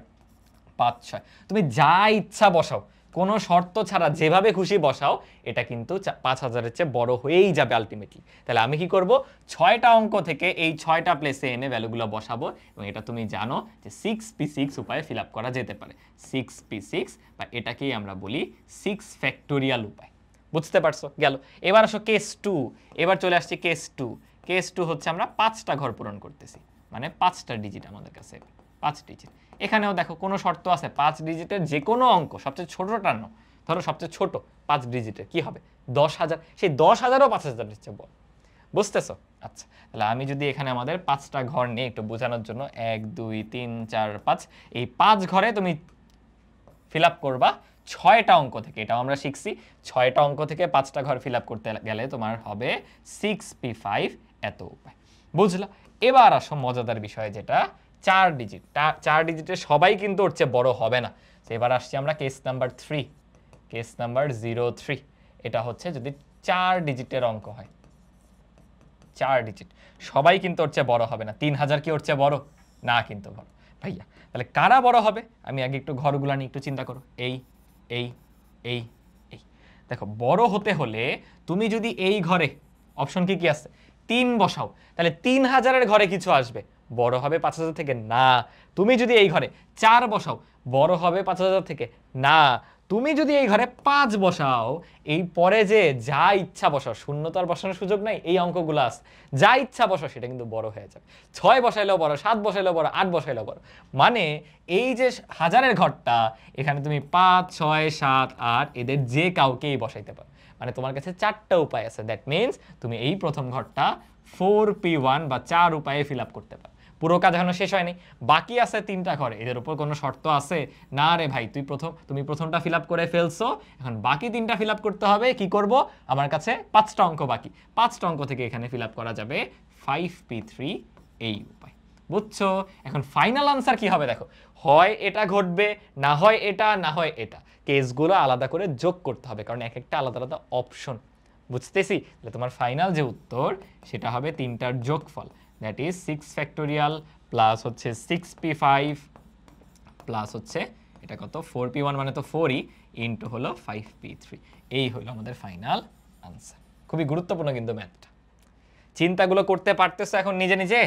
5 6, তুমি যা ইচ্ছা বসাও, কোনো শর্ত ছাড়া যেভাবে খুশি বসাও, এটা কিন্তু 5000-এর চেয়ে বড় হয়েই যাবে আলটিমেটলি। তাহলে আমি কি করব, 6টা অঙ্ক থেকে এই 6টা প্লেসে এনে ভ্যালুগুলো বসাবো, এবং এটা তুমি জানো যে 6p6 উপায়ে ফিল আপ করা যেতে পারে। 6p6 বা এটাকেই আমরা বলি 6 ফ্যাক্টোরিয়াল উপায়। বুঝতে পারছো? গেল। এবার আসো কেস 2। এবার চলে আসছি কেস 2। কেস 2 হচ্ছে আমরা 5টা ঘর পূরণ করতেছি, মানে 5টা ডিজিট আমাদের কাছে, 5 ডিজিট। এখানেও দেখো কোনো শর্ত আছে, 5 ডিজিটের যে কোনো অঙ্ক, সবচেয়ে ছোটটা নাও, ধরো সবচেয়ে ছোট 5 ডিজিটের কি হবে, 10,000। সেই 10,000ও 5000-এর চেয়ে বড়। বুঝতেছো? আচ্ছা, তাহলে আমি যদি এখানে আমাদের 5টা ঘর নিয়ে একটু বোঝানোর জন্য 1 2 3 4 5, এই 5 ঘরে তুমি ফিল আপ করবা 6টা অঙ্ক থেকে। এটাও আমরা শিখছি, 6টা অঙ্ক থেকে 5টা ঘর ফিল আপ করতে গেলে তোমার হবে 6p5 এত উপায়। বুঝলা? এবার আসো মজাদার বিষয়, যেটা 4 ডিজিট। 4 ডিজিটের সবাই কিন্তু ওর চেয়ে বড় হবে না। এবার আসছি আমরা কেস নাম্বার 3, কেস নাম্বার 03। এটা হচ্ছে যদি 4 ডিজিটের অঙ্ক হয়, 4 ডিজিট, সবাই কিন্তু ওর চেয়ে বড় হবে না। 3000 কি ওর চেয়ে বড়? না কিন্তু বড়। ভাইয়া তাহলে কারা বড় হবে, আমি আগে একটু ঘরগুলা নিয়ে একটু চিন্তা করো। এই এই এই এই, দেখো বড় হতে হলে তুমি যদি এই ঘরে অপশন কি কি আছে 3 বসাও, তাহলে 3000-এর ঘরে কিছু আসবে, বড় হবে 5000 থেকে? না। তুমি যদি এই ঘরে 4 বসাও, বড় হবে 5000 থেকে? না। তুমি যদি এই ঘরে 5 বসাও, এই পরে যে যা ইচ্ছা বসাও, শূন্য তো আর বসানোর সুযোগ নাই, এই অঙ্কগুলো আছে, যা ইচ্ছা বসাও সেটা কিন্তু বড় হয়ে যাবে। 6 বসাইলেও বড়, 7 বসাইলেও বড়, 8 বসাইলেও বড়। মানে এই যে হাজারের ঘরটা, এখানে তুমি 5 6 7 8 এদের যে কাউকেই বসাইতে পারো। মানে তোমার কাছে 4টা উপায় আছে। দ্যাট মিনস তুমি এই প্রথম ঘরটা 4p1 বা 4 উপায়ে ফিল আপ করতে পারো। পুরো কাজ এখনো শেষ হয়নি, বাকি আছে 3টা ঘর। এদের উপর কোনো শর্ত আছে? না রে ভাই, তুমি প্রথমটা ফিল আপ করে ফেলছো, এখন বাকি 3টা ফিল আপ করতে হবে। কি করব, আমার কাছে 5টা অঙ্ক বাকি, 5টা অঙ্ক থেকে এখানে ফিল আপ করা যাবে 5p3 এই উপায়। বুঝছো? এখন ফাইনাল আনসার কি হবে দেখো, হয় এটা ঘটবে, না হয় এটা, না হয় এটা। কেসগুলো আলাদা করে যোগ করতে হবে, কারণ এক একটা আলাদা আলাদা অপশন। বুঝতেছি? তাহলে তোমার ফাইনাল যে উত্তর সেটা হবে 3টার যোগফল, দ্যাট ইজ 6 ফ্যাক্টোরিয়াল প্লাস হচ্ছে 6p5 প্লাস হচ্ছে এটা কত, 4p1 মানে তো 4ই, ইন্টু হলো 5p3। এই হলো আমাদের ফাইনাল আনসার। খুবই গুরুত্বপূর্ণ কিন্তু ম্যাথটা। চিন্তাগুলো করতে পারতেছো এখন নিজে নিজে?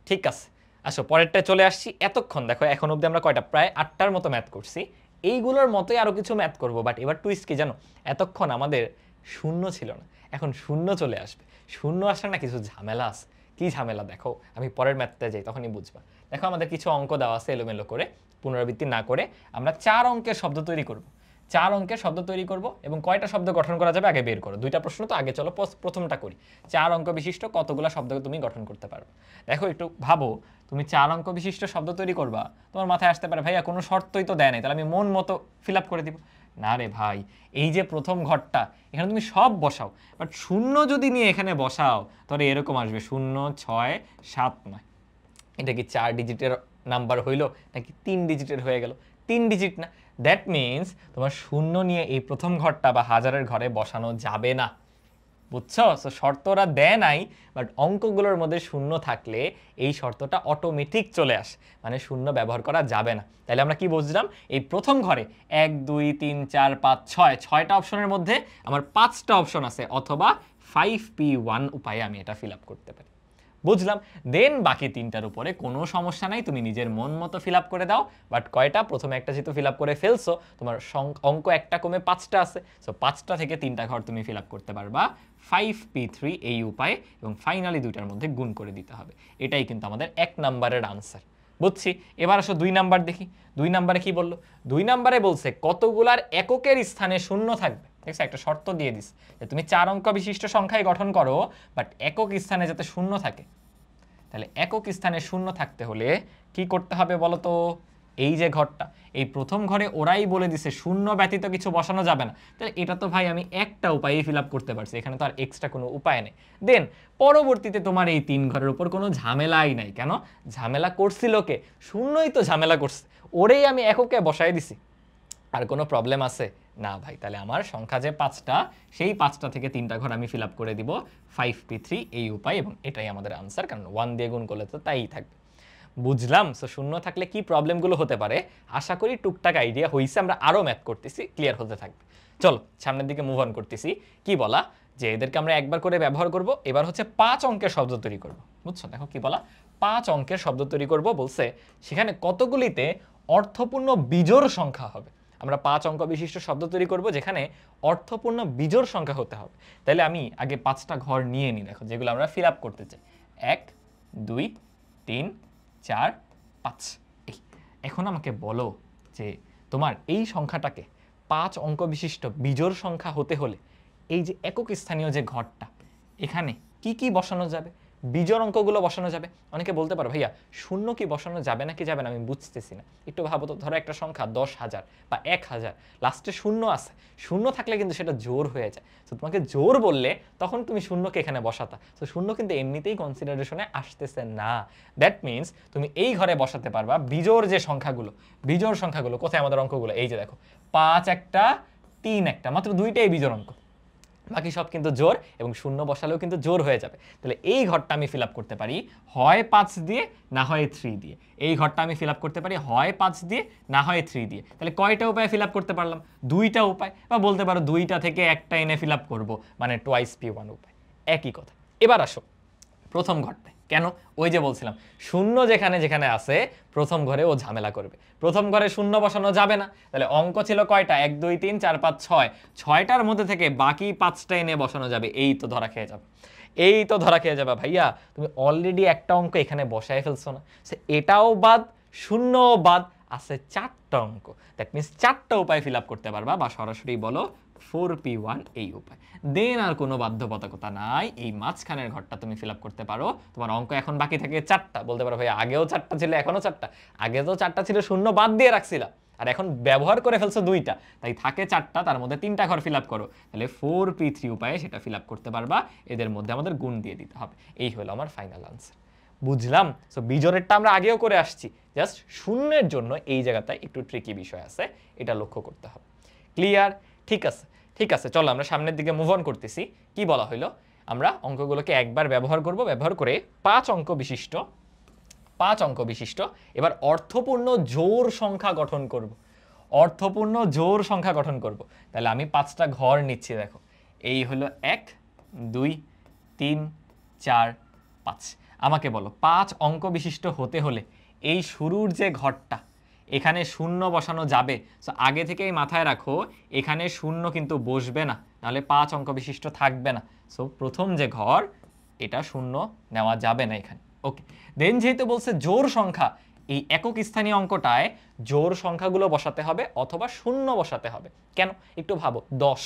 ঠিক আছে, আসো পরেরটা চলে আসছি। এতক্ষণ দেখো এখন অবধি আমরা কয়টা, প্রায় 8টার মতো ম্যাথ করছি। এইগুলোর মতোই আরো কিছু ম্যাথ করব, বাট এবার টুইস্ট কি জানো, এতক্ষণ আমাদের শূন্য ছিল না, এখন শূন্য চলে আসবে। শূন্য আসলে না কিছু ঝামেলা আছে। কি ঝামেলা দেখো, আমি পরের ম্যাথটা যাই তখনই বুঝবা। দেখো আমাদের কিছু অঙ্ক দেওয়া আছে এলোমেলো করে, পুনরাবৃত্তি না করে আমরা 4 অঙ্কের শব্দ তৈরি করব। 4 অঙ্কের শব্দ তৈরি করব এবং কয়টা শব্দ গঠন করা যাবে আগে বের করো। 2টা প্রশ্ন তো, আগে চলো প্রথমটা করি। 4 অঙ্ক বিশিষ্ট কতগুলো শব্দ তুমি গঠন করতে পারবে? দেখো একটু ভাবো, তুমি 4 অঙ্ক বিশিষ্ট শব্দ তৈরি করবা, তোমার মাথায় আসতে পারে ভাইয়া কোনো শর্তই তো দেয় নাই, তাহলে আমি মন মতো ফিল আপ করে দিব। না রে ভাই, এই যে প্রথম ঘরটা, এখানে তুমি সব বসাও, বাট শূন্য যদি নিয়ে এখানে বসাও তাহলে এরকম আসবে 0 6 7 9। এটা কি 4 ডিজিটের নাম্বার হইলো নাকি 3 ডিজিটের হয়ে গেল? 3 ডিজিট না। দ্যাট মিনস তোমার শূন্য নিয়ে এই প্রথম ঘরটা বা হাজারের ঘরে বসানো যাবে না। বুঝছো? সো শর্তটা দেয় নাই, বাট অঙ্কগুলোর মধ্যে শূন্য থাকলে এই শর্তটা অটোমেটিক চলে আসে, মানে শূন্য ব্যবহার করা যাবে না। তাহলে আমরা কি বুঝলাম, এই প্রথম ঘরে 1 2 3 4 5 6, 6টা অপশনের মধ্যে আমার 5টা অপশন আছে, অথবা 5p1 উপায়ে আমি এটা ফিল আপ করতে পারি। বুঝলাম। দেন বাকি তিনটার উপরে কোনো সমস্যা নাই, তুমি নিজের মন মতো ফিল আপ করে দাও। বাট কয়টা, প্রথমে একটা যেহেতু ফিল আপ করে ফেলছো, তোমার অঙ্ক একটা কমে 5টা আছে, সো 5টা থেকে 3টা ঘর তুমি ফিল আপ করতে পারবা 5p3 এই উপায়ে, এবং ফাইনালি দুইটার মধ্যে গুণ করে দিতে হবে। এটাই কিন্তু আমাদের 1 নাম্বারের আনসার। বুঝছি। এবার আসো 2 নাম্বার দেখি। 2 নাম্বারে কি বললো? 2 নাম্বারে বলছে কতগুলার এককের স্থানে শূন্য থাকবে। দেখছো, একটা শর্ত দিয়ে দিস যে তুমি 4 অঙ্ক বিশিষ্ট সংখ্যায় গঠন করো, বাট একক স্থানে যাতে শূন্য থাকে। তাহলে একক স্থানে শূন্য থাকতে হলে কি করতে হবে বলো তো? এই যে ঘরটা, এই প্রথম ঘরে ওরাই বলে দিছে শূন্য ব্যতীত কিছু বসানো যাবে না। তাহলে এটা তো ভাই আমি একটা উপায়ে ফিল আপ করতে পারছি, এখানে তো আর এক্সট্রা কোনো উপায় নেই। দেন পরবর্তীতে তোমার এই 3 ঘরের উপর কোনো ঝামেলাই নাই। কেন ঝামেলা করছিল কে? শূন্যই তো ঝামেলা করছে, ওরেই আমি এককে বসাই দিছি। আর কোনো প্রবলেম আছে না ভাই? তাহলে আমার সংখ্যা যে 5টা, সেই 5টা থেকে 3টা ঘর আমি ফিল আপ করে দিব 5p3 এই উপায়, এবং এটাই আমাদের আনসার, কারণ 1 দিয়ে গুণ করলে তো তাই থাকবে। বুঝলাম। সো শূন্য থাকলে কি প্রবলেমগুলো হতে পারে আশা করি টুকটাক আইডিয়া হয়েছে। আমরা আরও ম্যাথ করতেছি, ক্লিয়ার হতে থাকবে। চলো সামনের দিকে মুভ অন করতেছি। কি বলা যে এদেরকে আমরা একবার করে ব্যবহার করব। এবার হচ্ছে 5 অঙ্কের শব্দ তৈরি করব। বুঝছো? দেখো কি বলা, 5 অঙ্কের শব্দ তৈরি করব বলছে। সেখানে কতগুলিতে অর্থপূর্ণ বিজোড় সংখ্যা হবে। আমরা 5 অঙ্ক বিশিষ্ট শব্দ তৈরি করব যেখানে অর্থপূর্ণ বিজোড় সংখ্যা হতে হবে। তাহলে আমি আগে 5টা ঘর নিয়ে নিই, দেখো যেগুলো আমরা ফিল আপ করতে চাই। 1 2 3 4 5। এখন আমাকে বলো যে তোমার এই সংখ্যাটাকে 5 অঙ্ক বিশিষ্ট বিজোড় সংখ্যা হতে হলে এই যে একক স্থানীয় যে ঘরটা, এখানে কি কি বসানো যাবে? বিজোড় অঙ্কগুলো বসানো যাবে। অনেকে বলতে পারো ভাইয়া শূন্য কি বসানো যাবে নাকি যাবে না, আমি বুঝতেছি না। একটু ভাবো তো, ধরো একটা সংখ্যা 10,000 বা 1000, লাস্টে শূন্য আছে। শূন্য থাকলে কিন্তু সেটা জোর হয়ে যায়। তো তোমাকে জোর বললে তখন তুমি শূন্যকে এখানে বসাতা। তো শূন্য কিন্তু এমনিতেই কনসিডারেশনে আসতেছে না। দ্যাট মিনস তুমি এই ঘরে বসাতে পারবা বিজোড় যে সংখ্যাগুলো। বিজোড় সংখ্যাগুলো কোথায় আমাদের অঙ্কগুলো? এই যে দেখো, 5 একটা 3 একটা, মাত্র 2টাই বিজোড় অঙ্ক, বাকি সব কিন্তু জোর, এবং শূন্য বসালেও কিন্তু জোর হয়ে যাবে। তাহলে এই ঘরটা আমি ফিল আপ করতে পারি হয় 5 দিয়ে না হয় 3 দিয়ে। এই ঘরটা আমি ফিল আপ করতে পারি হয় 5 দিয়ে না হয় 3 দিয়ে। তাহলে কয়টা উপায়ে ফিল আপ করতে পারলাম? 2টা উপায়, বা বলতে পারো 2টা থেকে একটা এনে ফিল আপ করবো, মানে টুয়াইস p1 উপায়, একই কথা। এবার আসো প্রথম ঘরটায়। কেন? ওই যে বলছিলাম শূন্য যেখানে যেখানে আছে প্রথম ঘরে ও ঝামেলা করবে। প্রথম ঘরে শূন্য বসানো যাবে না। তাহলে অঙ্ক ছিল কয়টা? 1 2 3 4 5 6, 6টার মধ্যে থেকে বাকি 5টা এনে বসানো যাবে। এই তো ধরা খেয়ে যাবে, এই তো ধরা খেয়ে যাবে ভাইয়া। তুমি অলরেডি একটা অঙ্ক এখানে বসায় ফেলছো না, সে এটাও বাদ, শূন্যও বাদ, আছে 4টা অঙ্ক। দ্যাট মিনস 4টা উপায় ফিল আপ করতে পারবা, বা সরাসরি বলো 4p1 এই উপায়। দেন আর কোনো বাধ্যবাধকতা নাই, এই মাঝখানের ঘরটা তুমি ফিল আপ করতে পারো। তোমার অঙ্ক এখন বাকি থাকে 4টা। বলতে পারো ভাই আগেও 4টা ছিল এখনো 4টা। আগে তো 4টা ছিল, শূন্য বাদ দিয়ে রাখছিলা, আর এখন ব্যবহার করে ফেলছো 2টা, তাই থাকে 4টা, তার মধ্যে 3টা ঘর ফিল আপ করো। তাহলে 4p3 উপায়ে সেটা ফিল আপ করতে পারবা। এদের মধ্যে আমাদের গুণ দিয়ে দিতে হবে। এই হলো আমার ফাইনাল আনসার। বুঝলাম। সো বিজোড়েরটা আমরা আগেও করে আসছি, জাস্ট শূন্যের জন্য এই জায়গাটায় একটু ট্রিকি বিষয় আছে, এটা লক্ষ্য করতে হবে। ক্লিয়ার? ঠিক আছে, ঠিক আছে, চলো আমরা সামনের দিকে মুভ অন করতেছি। কি বলা হইলো? আমরা অঙ্কগুলোকে একবার ব্যবহার করব, ব্যবহার করে 5 অঙ্ক বিশিষ্ট এবার অর্থপূর্ণ জোড় সংখ্যা গঠন করব। অর্থপূর্ণ জোড় সংখ্যা গঠন করব। তাহলে আমি 5টা ঘর নিচ্ছি, দেখো এই হলো 1 2 3 4 5। আমাকে বলো 5 অঙ্ক বিশিষ্ট হতে হলে এই শুরুর যে ঘরটা, এখানে শূন্য বসানো যাবে। সো আগে থেকেই মাথায় রাখো এখানে শূন্য কিন্তু বসবে না, নাহলে 5 অঙ্ক বিশিষ্ট থাকবে না। সো প্রথম যে ঘর, এটা শূন্য নেওয়া যাবে না এখানে। ওকে, দেন যেহেতু বলছে জোড় সংখ্যা, এই একক স্থানীয় অঙ্কটায় জোড় সংখ্যাগুলো বসাতে হবে অথবা শূন্য বসাতে হবে। কেন? একটু ভাবো, 10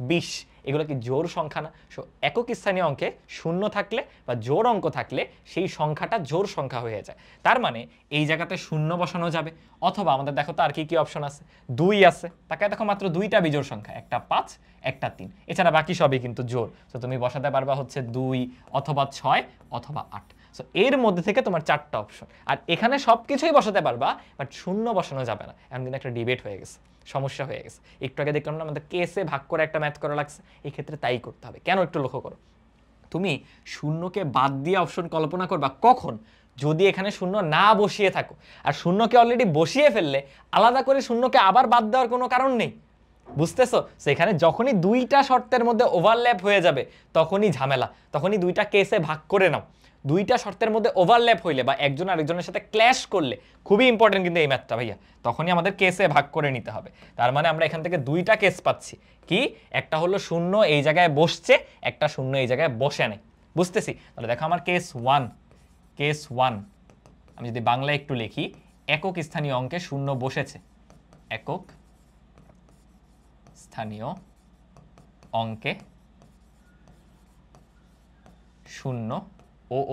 20 এগুলো কি জোড় সংখ্যা না? সো একক স্থানীয় অঙ্কে শূন্য থাকলে বা জোড় অঙ্ক থাকলে সেই সংখ্যাটা জোড় সংখ্যা হয়ে যায়। তার মানে এই জায়গাতে শূন্য বসানো যাবে, অথবা আমাদের দেখো তো আর কি কি অপশন আছে, 2 আছে, তাকে দেখো মাত্র 2টা বিজোড় সংখ্যা, একটা 5 একটা 3, এছাড়া বাকি সবই কিন্তু জোড়। তো তুমি বসাতে পারবা হচ্ছে 2 অথবা 6 অথবা 8। সো এর মধ্যে থেকে তোমার 4টা অপশন, আর এখানে সব কিছুই বসাতে পারবা, বাট শূন্য বসানো যাবে না। এখন কিন্তু একটা ডিবেট হয়ে গেছে, সমস্যা হয়ে গেছে। একটু আগে দেখলাম না আমাদের কেসে ভাগ করে একটা ম্যাথ করা লাগছে, এই ক্ষেত্রে তাই করতে হবে। কেন? একটু লক্ষ্য করো, তুমি শূন্যকে বাদ দিয়ে অপশন কল্পনা করবা কখন? যদি এখানে শূন্য না বসিয়ে থাকো। আর শূন্যকে অলরেডি বসিয়ে ফেললে আলাদা করে শূন্যকে আবার বাদ দেওয়ার কোনো কারণ নেই। বুঝতেছো? সেখানে যখনই দুইটা শর্তের মধ্যে ওভারল্যাপ হয়ে যাবে তখনই ঝামেলা, তখনই দুইটা কেসে ভাগ করে নাও। দুইটা শর্তের মধ্যে ওভারল্যাপ হইলে বা একজন আরেকজনের সাথে ক্ল্যাশ করলে, খুবই ইম্পর্টেন্ট কিন্তু এই ম্যাথটা ভাইয়া, তখনই আমাদের কেসে ভাগ করে নিতে হবে। তার মানে আমরা এখান থেকে দুইটা কেস পাচ্ছি, কি একটা হলো শূন্য এই জায়গায় বসছে, একটা শূন্য এই জায়গায় বসে নেই। বুঝতেছি? তাহলে দেখো আমার কেস ওয়ান আমি যদি বাংলায় একটু লিখি, একক স্থানীয় অঙ্কে শূন্য বসেছে, একক স্থানীয় অঙ্কে শূন্য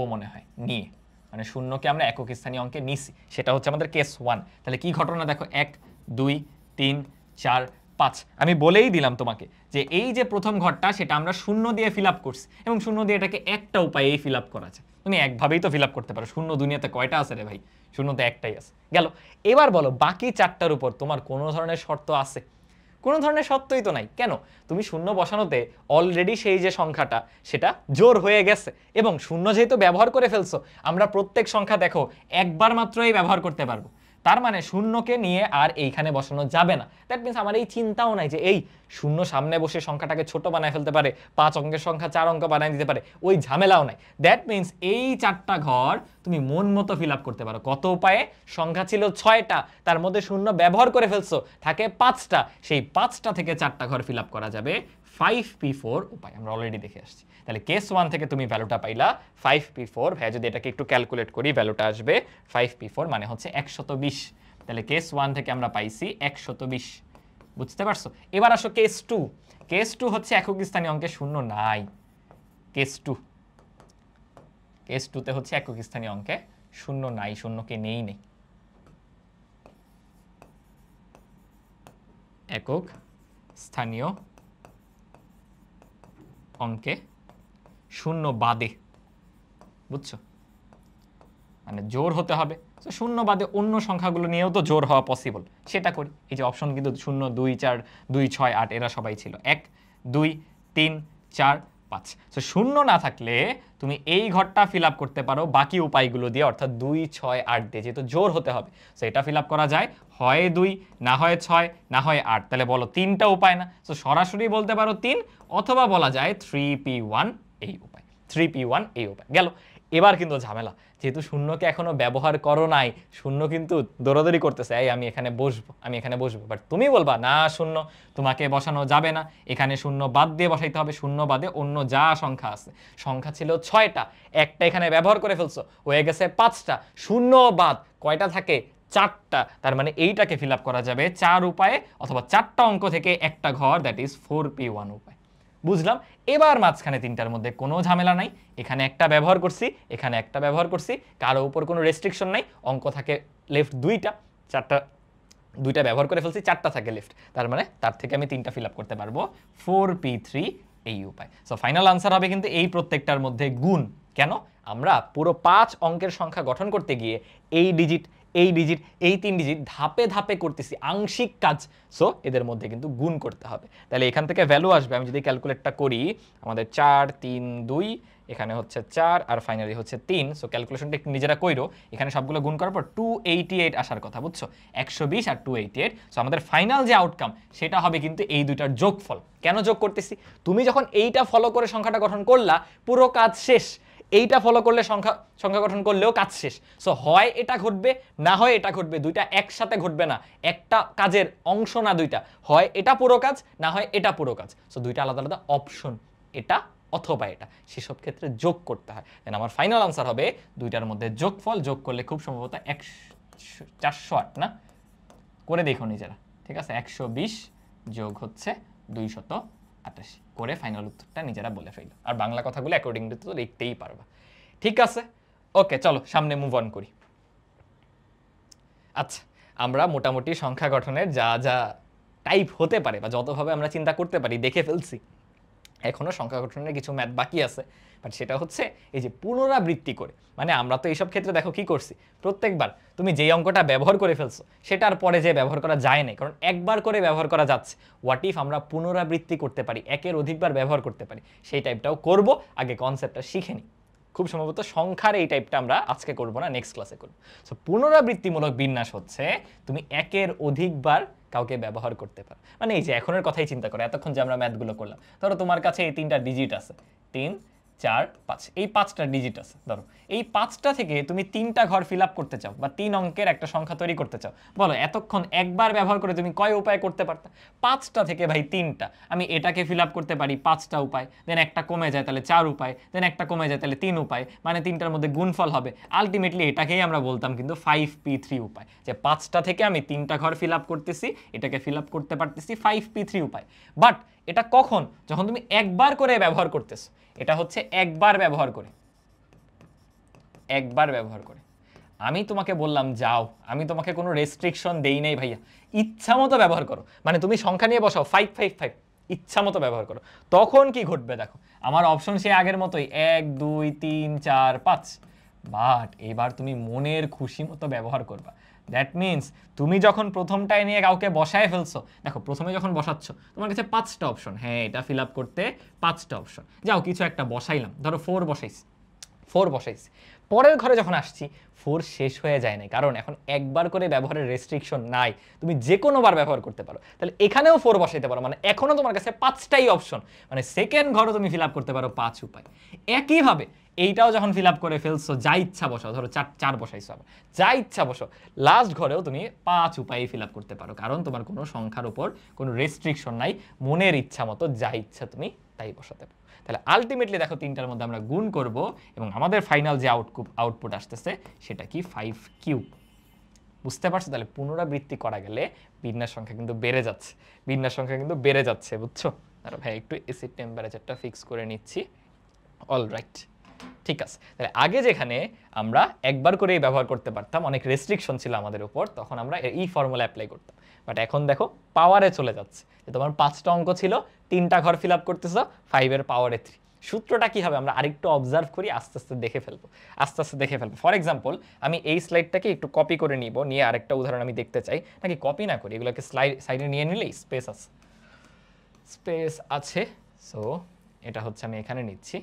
ও মনে হয় নিয়ে, মানে শূন্যকে আমরা একক স্থানীয় অঙ্কে নিছি, সেটা হচ্ছে আমাদের কেস 1। তাহলে কি ঘটনা দেখো, 1 2 3 4 5, আমি বলেই দিলাম তোমাকে যে এই যে প্রথম ঘরটা সেটা আমরা শূন্য দিয়ে ফিল আপ করছি, এবং শূন্য দিয়ে এটাকে একটা উপায়েই ফিল আপ করা যায়। তুমি একভাবেই তো ফিল আপ করতে পারো, শূন্য দুনিয়াতে কয়টা আছে রে ভাই? শূন্যতে একটাই আছে। গেল, এবার বলো বাকি চারটার উপর তোমার কোনো ধরনের শর্ত আছে? কোনো ধরনের সত্যই তো নাই। কেন? তুমি শূন্য বসানোতে অলরেডি সেই যে সংখ্যাটা সেটা জোর হয়ে গেছে, এবং শূন্য যেহেতু ব্যবহার করে ফেলছো, আমরা প্রত্যেক সংখ্যা দেখো একবার মাত্রই ব্যবহার করতে পারবো। তার মানে শূন্যকে নিয়ে আর এইখানে বসানো যাবে না। দ্যাট মিনস আমার এই চিন্তাও নাই যে এই শূন্য সামনে বসে সংখ্যাটাকে ছোট বানায় ফেলতে পারে, 5 অঙ্কের সংখ্যা 4 অঙ্ক বানায় দিতে পারে, ওই ঝামেলাও নাই। দ্যাট মিনস এই চারটা ঘর তুমি মন মতো ফিল আপ করতে পারো। কত উপায়ে? সংখ্যা ছিল 6টা, তার মধ্যে শূন্য ব্যবহার করে ফেলছো, থাকে 5টা, সেই 5টা থেকে 4টা ঘর ফিল আপ করা যাবে 5p4 উপায়। আমরা অলরেডি দেখে আসছি। তাহলে কেস 1 থেকে তুমি ভ্যালুটা পাইলা 5p4। ভাইয়া যদি এটাকে একটু ক্যালকুলেট করি, ভ্যালুটা আসবে 5p4 মানে হচ্ছে 120। তাহলে কেস 1 থেকে আমরা পাইছি 120। বুঝতে পারছো? এবার আসো কেস 2। কেস 2 হচ্ছে একক স্থানীয় অঙ্কে শূন্য নাই। কেস 2 তে হচ্ছে একক স্থানীয় অঙ্কে শূন্য নাই, শূন্যকে নেই। একক স্থানীয় অঙ্কে শূন্য বাদে, বুঝছো? মানে জোর হতে হবে, তো শূন্য বাদে অন্য সংখ্যাগুলো নিয়েও তো জোর হওয়া পসিবল, সেটা করি। এই যে অপশন কিন্তু 0 2 4 2 6 8 এরা সবাই ছিল, 1 2 3 4 5। তো শূন্য না থাকলে তুমি এই ঘরটা ফিল আপ করতে পারো বাকি উপায়গুলো দিয়ে, অর্থাৎ 2 6 8 দিয়ে, যেহেতু জোর হতে হবে। তো এটা ফিল আপ করা যায়, হয় 2, না হয় 6, না হয় 8। তাহলে বলো তিনটা উপায় না? তো সরাসরি বলতে পারো 3, অথবা বলা যায় 3p1 এই উপায়। 3p1 এই উপায় গেল। এবার কিন্তু ঝামেলা, যেহেতু শূন্যকে এখনো ব্যবহার করো নাই, শূন্য কিন্তু দৌড়াদৌড়ি করতেছে, এই আমি এখানে বসবো, বাট তুমি বলবা না, শূন্য তোমাকে বসানো যাবে না, এখানে শূন্য বাদ দিয়ে বসাইতে হবে। শূন্য বাদে অন্য যা সংখ্যা আছে, সংখ্যা ছিল 6টা, একটা এখানে ব্যবহার করে ফেলছো, হয়ে গেছে 5টা, শূন্য বাদ কয়টা থাকে? 4টা। তার মানে এইটাকে ফিল আপ করা যাবে 4 উপায়ে, অথবা 4টা অঙ্ক থেকে একটা ঘর, দ্যাট ইজ 4p1 উপায়। বুঝলাম? এবার মাঝখানে তিনটার মধ্যে কোনো ঝামেলা নাই, এখানে একটা ব্যবহার করছি, এখানে একটা ব্যবহার করছি, কারো উপর কোনো রেস্ট্রিকশন নাই। অঙ্ক থাকে লেফট 2টা, 4টা 2টা ব্যবহার করে ফেলছি, 4টা থাকে লেফট, তার মানে তার থেকে আমি 3টা ফিল আপ করতে পারবো 4p3 এই উপায়। সো ফাইনাল আনসার হবে কিন্তু এই প্রত্যেকটার মধ্যে গুণ। কেন? আমরা পুরো 5 অঙ্কের সংখ্যা গঠন করতে গিয়ে এই ডিজিট, এই ডিজিট, এই 3 ডিজিট ধাপে ধাপে করতেছি, আংশিক কাজ। সো এদের মধ্যে কিন্তু গুণ করতে হবে। তাহলে এখান থেকে ভ্যালু আসবে, আমি যদি ক্যালকুলেটটা করি, আমাদের 4 3 2, এখানে হচ্ছে 4, আর ফাইনালি হচ্ছে 3। সো ক্যালকুলেশনটা একটু নিজেরা কইরো। এখানে সবগুলো গুণ করার পর 288 আসার কথা, বুঝছো? 120 আর 288। সো আমাদের ফাইনাল যে আউটকাম সেটা হবে কিন্তু এই দুইটার যোগফল। কেন যোগ করতেছি? তুমি যখন এইটা ফলো করে সংখ্যাটা গঠন করলা, পুরো কাজ শেষ। এইটা ফলো করলে সংখ্যা গঠন করলেও কাজ শেষ। সো হয় এটা ঘটবে, না হয় এটা ঘটবে, দুইটা একসাথে ঘটবে না, একটা কাজের অংশ না দুইটা, হয় এটা পুরো কাজ, না হয় এটা পুরো কাজ। সো দুইটা আলাদা আলাদা অপশন, এটা অথবা এটা, সেসব ক্ষেত্রে যোগ করতে হয়। দেন আমার ফাইনাল আনসার হবে দুইটার মধ্যে যোগফল। যোগ করলে খুব সম্ভবত 408, না? করে দেখো নিজেরা, ঠিক আছে? 120 যোগ হচ্ছে 288 করে ফাইনাল উত্তরটা নিজেরা বলে ফেলো, আর বাংলা কথাগুলো অ্যাকর্ডিংলি তো লিখতেই পারবা। ঠিক আছে, ওকে, চলো সামনে মুভ অন করি। আচ্ছা, আমরা মোটামুটি সংখ্যা গঠনের যা যা টাইপ হতে পারে বা যতভাবে আমরা চিন্তা করতে পারি দেখে ফেলছি। এখনো সংখ্যা গঠনের কিছু ম্যাথ বাকি আছে, বাট সেটা হচ্ছে এই যে পুনরাবৃত্তি করে। মানে আমরা তো এইসব ক্ষেত্রে দেখো কি করছি, প্রত্যেকবার তুমি যেই অঙ্কটা ব্যবহার করে ফেলছো সেটার পরে যে ব্যবহার করা যায় না, কারণ একবার করে ব্যবহার করা যাচ্ছে। হোয়াট ইফ আমরা পুনরাবৃত্তি করতে পারি, একের অধিকবার ব্যবহার করতে পারি, সেই টাইপটাও করব। আগে কনসেপ্টটা শিখে নিই। খুব সম্ভবত সংখ্যার এই টাইপটা আমরা আজকে করব না, নেক্সট ক্লাসে করব। সো পুনরাবৃত্তিমূলক বিন্যাস হচ্ছে তুমি একের অধিকবার কাউকে ব্যবহার করতে পারো। মানে এই যে এখনের কথাই চিন্তা করো, এতক্ষণ যে আমরা ম্যাথগুলো করলাম, ধরো তোমার কাছে এই 3টা ডিজিট আছে, 3 4 5, এই 5টা ডিজিট আছে। ধরো এই 5টা থেকে তুমি 3টা ঘর ফিল আপ করতে চাও বা 3 অঙ্কের একটা সংখ্যা তৈরি করতে চাও, বলো এতক্ষণ একবার ব্যবহার করে তুমি কয় উপায় করতে পারতা? 5টা থেকে ভাই 3টা, আমি এটাকে ফিল আপ করতে পারি 5টা উপায়, দেন একটা কমে যায় তাহলে 4 উপায়, দেন একটা কমে যায় তাহলে 3 উপায়, মানে 3টার মধ্যে গুণফল হবে। আলটিমেটলি এটাকেই আমরা বলতাম কিন্তু 5p3 উপায়, যে 5টা থেকে আমি 3টা ঘর ফিল আপ করতেছি, এটাকে ফিল আপ করতে পারতেছি 5p3 উপায়। বাট এটা কখন? যখন তুমি একবার করে ব্যবহার করতেছো। এটা হচ্ছে একবার ব্যবহার করে, একবার ব্যবহার করে। আমি তোমাকে বললাম যাও, আমি তোমাকে কোনো রেস্ট্রিকশন দেই নাই ভাইয়া, ইচ্ছা মতো ব্যবহার করো। মানে তুমি সংখ্যা নিয়ে বসাও 555, ইচ্ছা মতো ব্যবহার করো। তখন কি ঘটবে দেখো, আমার অপশন সে আগের মতোই 1 2 3 4 5, বাট এবার তুমি মনের খুশি মতো ব্যবহার করবা। দ্যাট মিনস তুমি যখন প্রথমটায় নিয়ে কাউকে বসায় ফেলছো, দেখো প্রথমে যখন বসাচ্ছ তোমার কাছে 5টা অপশন, হ্যাঁ এটা ফিল আপ করতে 5টা অপশন, যাও কিছু একটা বসাইলাম, ধরো 4 বসাইছি, 4 বসাইছি। পরের ঘরে যখন আসছি 4 শেষ হয়ে যায় না, কারণ এখন একবার করে ব্যবহারের রেস্ট্রিকশন নাই, তুমি যে কোনোবার ব্যবহার করতে পারো। তাহলে এখানেও 4 বসাইতে পারো, মানে এখনো তোমার কাছে 5টাই অপশন, মানে সেকেন্ড ঘরও তুমি ফিল আপ করতে পারো 5 উপায়। একইভাবে এইটাও যখন ফিল আপ করে ফেলছো, যা ইচ্ছা বসাও, ধরো 4 বসাইছো, আবার যা ইচ্ছা বসো, লাস্ট ঘরেও তুমি 5 উপায়ে ফিল আপ করতে পারো, কারণ তোমার কোনো সংখ্যার উপর কোনো রেস্ট্রিকশন নাই, মনের ইচ্ছা মতো যা ইচ্ছা তুমি তাই বসাতে পারো। তাহলে আলটিমেটলি দেখো 3টার মধ্যে আমরা গুণ করব এবং আমাদের ফাইনাল যে আউটপুট আসতেছে সেটা কি 5 কিউব। বুঝতে পারছো? তাহলে পুনরাবৃত্তি করা গেলে বিন্যাস সংখ্যা কিন্তু বেড়ে যাচ্ছে, বিন্যাস সংখ্যা কিন্তু বেড়ে যাচ্ছে, বুঝছো? আর ভাই একটু এসি টেম্পারেচারটা ফিক্স করে নিচ্ছি। অলরাইট, ঠিক আছে। তাহলে আগে যেখানে আমরা একবার করেই ব্যবহার করতে পারতাম, অনেক রেস্ট্রিকশন ছিল আমাদের উপর, তখন আমরা এই ফর্মুলা অ্যাপ্লাই করতাম। বাট এখন দেখো পাওয়ারে চলে যাচ্ছে, যে তোমার 5টা অঙ্ক ছিল, 3টা ঘর ফিল আপ করতেছ, 5 পাওয়ারে 3। সূত্রটা কি হবে আমরা আরেকটু অবজার্ভ করি, আস্তে আস্তে দেখে ফেলবো, আস্তে আস্তে দেখে ফেলবো। ফর এক্সাম্পল আমি এই স্লাইডটাকে একটু কপি করে নিব, নিয়ে আরেকটা উদাহরণ আমি দেখতে চাই, নাকি কপি না করি, এগুলোকে সাইডে নিয়ে নিলেই স্পেস আছে, স্পেস আছে। সো এটা হচ্ছে আমি এখানে নিচ্ছি।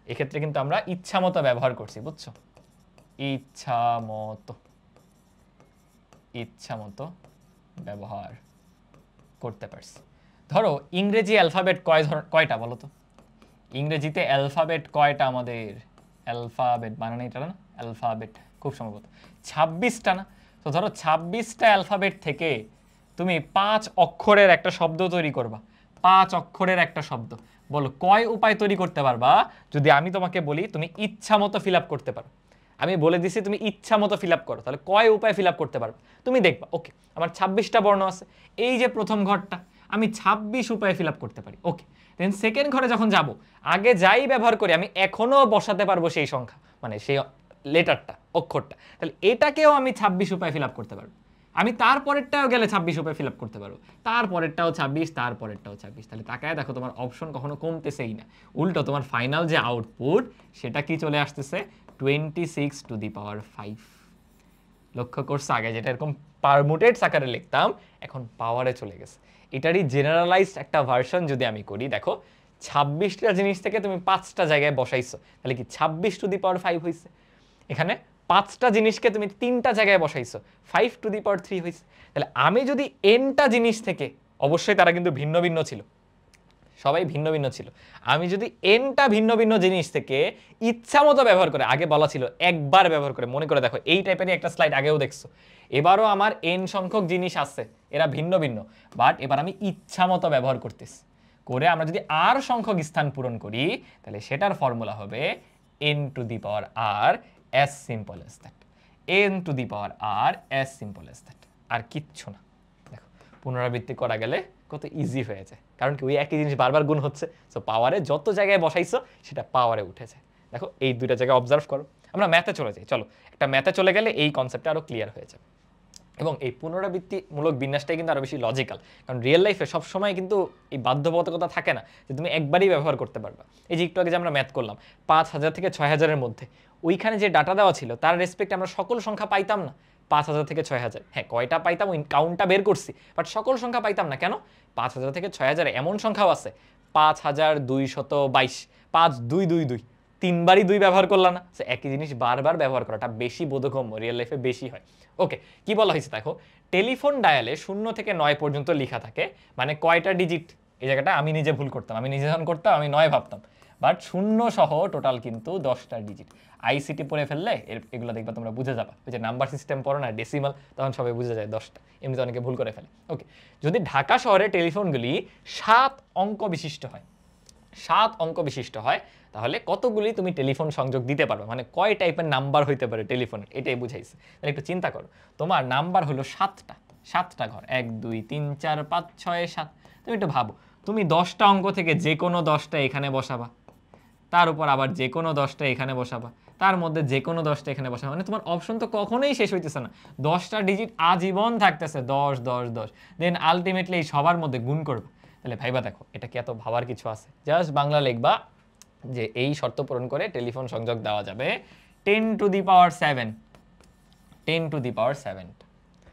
এক্ষেত্রে কিন্তু আমরা ইচ্ছা মতো ব্যবহার করছি, বুঝছো? ইচ্ছা মতো, ইচ্ছা মতো ব্যবহার করতে পারছি। ধরো ইংরেজি অ্যালফাবেট কয়টা বলো তো? ইংরেজিতে অ্যালফাবেট কয়টা আমাদের? অ্যালফাবেট বানানো এটা না, অ্যালফাবেট খুব সম্ভবত 26টা না? তো ধরো 26টা অ্যালফাবেট থেকে তুমি 5 অক্ষরের একটা শব্দ তৈরি করবা, 5 অক্ষরের একটা শব্দ, বলো কয় উপায় তৈরি করতে পারবা? যদি আমি তোমাকে বলি তুমি ইচ্ছা মতো ফিল আপ করতে পারো, আমি বলে দিছি তুমি ইচ্ছা মতো ফিল আপ করো, তাহলে কয় উপায় ফিল আপ করতে পারবে? তুমি দেখবা ওকে আমার 26টা বর্ণ আছে, এই যে প্রথম ঘরটা আমি 26 উপায়ে ফিল আপ করতে পারি, ওকে। দেন সেকেন্ড ঘরে যখন যাব, আগে যাই ব্যবহার করি আমি এখনো বসাতে পারবো সেই সংখ্যা, মানে সেই লেটারটা, অক্ষরটা, তাহলে এটাকেও আমি 26 উপায়ে ফিল আপ করতে পারবো। আমি তারপরেরটাও গেলে 26 উপায়ে ফিল আপ করতে পারবো, তারপরেরটাও 26, তারপরেরটাও 26। তাহলে তাকায় দেখো তোমার অপশন কখনো কমতেছেই না, উল্টো তোমার ফাইনাল যে আউটপুট সেটা কি চলে আসতেছে 26⁵। লক্ষ্য করছো? আগে যেটা এরকম পারমুটেডস আকারে লিখতাম, এখন পাওয়ারে চলে গেছে। এটারই জেনারেলাইজড একটা ভার্সন যদি আমি করি, দেখো 26টা জিনিস থেকে তুমি 5টা জায়গায় বসাইছো, তাহলে কি 26⁵ হয়েছে। এখানে 5টা জিনিসকে তুমি 3টা জায়গায় বসাইছো, 5⁵ হয়েছে। তাহলে আমি যদি nটা জিনিস থেকে, অবশ্যই তারা কিন্তু ভিন্ন ভিন্ন ছিল, সবাই ভিন্ন ভিন্ন ছিল, আমি যদি nটা ভিন্ন ভিন্ন জিনিস থেকে ইচ্ছা মতো ব্যবহার করে, আগে বলা ছিল একবার ব্যবহার করে, মনে করে দেখো এই টাইপেরই একটা স্লাইড আগেও দেখছো, এবারও আমার n সংখ্যক জিনিস আছে, এরা ভিন্ন ভিন্ন, বাট এবার আমি ইচ্ছা মতো ব্যবহার করতেছি, করে আমরা যদি r সংখ্যক স্থান পূরণ করি, তাহলে সেটার ফর্মুলা হবে n⁻r as simple as that, n⁻r as simple as that, আর কিচ্ছু না। দেখো পুনরাবৃত্তি করা গেলে কত ইজি হয়ে যায়, কারণ কি ওই একই জিনিস বারবার গুণ হচ্ছে, সো পাওয়ারে যত জায়গায় বসাইছো সেটা পাওয়ারে উঠেছে। দেখো এই দুইটা জায়গায় অবজার্ভ করো। আমরা ম্যাথে চলে যাই, চলো একটা ম্যাথে চলে গেলে এই কনসেপ্টটা আরো ক্লিয়ার হয়ে যাবে। এবং এই পুনরাবৃত্তিমূলক বিন্যাসটাই কিন্তু আরো বেশি লজিক্যাল, কারণ রিয়েল লাইফে সবসময় কিন্তু এই বাধ্যবাধকতা থাকে না যে তুমি একবারই ব্যবহার করতে পারবা। এই যে একটু আগে যে আমরা ম্যাথ করলাম 5000 থেকে 6000-এর মধ্যে, ওইখানে যে ডাটা দেওয়া ছিল তার রেসপেক্টে আমরা সকল সংখ্যা পাইতাম না। 5000 থেকে 6000, হ্যাঁ কয়টা পাইতাম ওই কাউন্টটা বের করছি, বাট সকল সংখ্যা পাইতাম না। কেন? 5000 থেকে 6000 এমন সংখ্যাও আছে 5222, 5222, 3বারই 2 ব্যবহার করলা না, সো একই জিনিস বারবার ব্যবহার করাটা বেশি বোধগম্য, রিয়েল লাইফে বেশি হয়। ওকে, কি বলা হয়েছে দেখো, টেলিফোন ডায়ালে 0 থেকে 9 পর্যন্ত লেখা থাকে, মানে কয়টা ডিজিট। এই জায়গাটা আমি নিজে ভুল করতাম, আমি নিজে যখন করতাম আমি 9 ভাবতাম, বাট 0 সহ টোটাল কিন্তু 10টা ডিজিট। আইসিটি পড়ে ফেললে এগুলো দেখবা তোমরা বুঝে যাবা, ওই যে নাম্বার সিস্টেম পড়ো না ডেসিমাল, তখন সবাই বুঝে যায় 10টা, এমনিতে অনেকে ভুল করে ফেলে। ওকে, যদি ঢাকা শহরে টেলিফোনগুলি 7 অঙ্ক বিশিষ্ট হয়, 7 অঙ্ক বিশিষ্ট হয়, তাহলে কতগুলি তুমি টেলিফোন সংযোগ দিতে পারবে, মানে কয় টাইপের নাম্বার হইতে পারে টেলিফোনের, এটাই বুঝাইছে। তাহলে একটু চিন্তা করো, তোমার নাম্বার হলো 7টা ঘর, 1 2 3 4 5 6 7। তুমি একটু ভাবো, তুমি 10টা অঙ্ক থেকে যে কোনো 10টা এখানে বসাবা, তার উপর আবার যে কোনো 10টা এখানে বসাবা, তার মধ্যে যে কোনো 10টা এখানে বসাবা, মানে তোমার অপশন তো কখনোই শেষ হইতেছে না, 10টা ডিজিট আজীবন থাকতেছে, 10 10 10, দেন আলটিমেটলি সবার মধ্যে গুণ করবা। তাহলে ভাইবা দেখো, এটা কি এত ভাবার কিছু আছে? জাস্ট বাংলা লিখবা যে এই শর্ত পূরণ করে টেলিফোন সংযোগ দেওয়া যাবে 10 two the power 7, 10 two the পাওয়ার 7।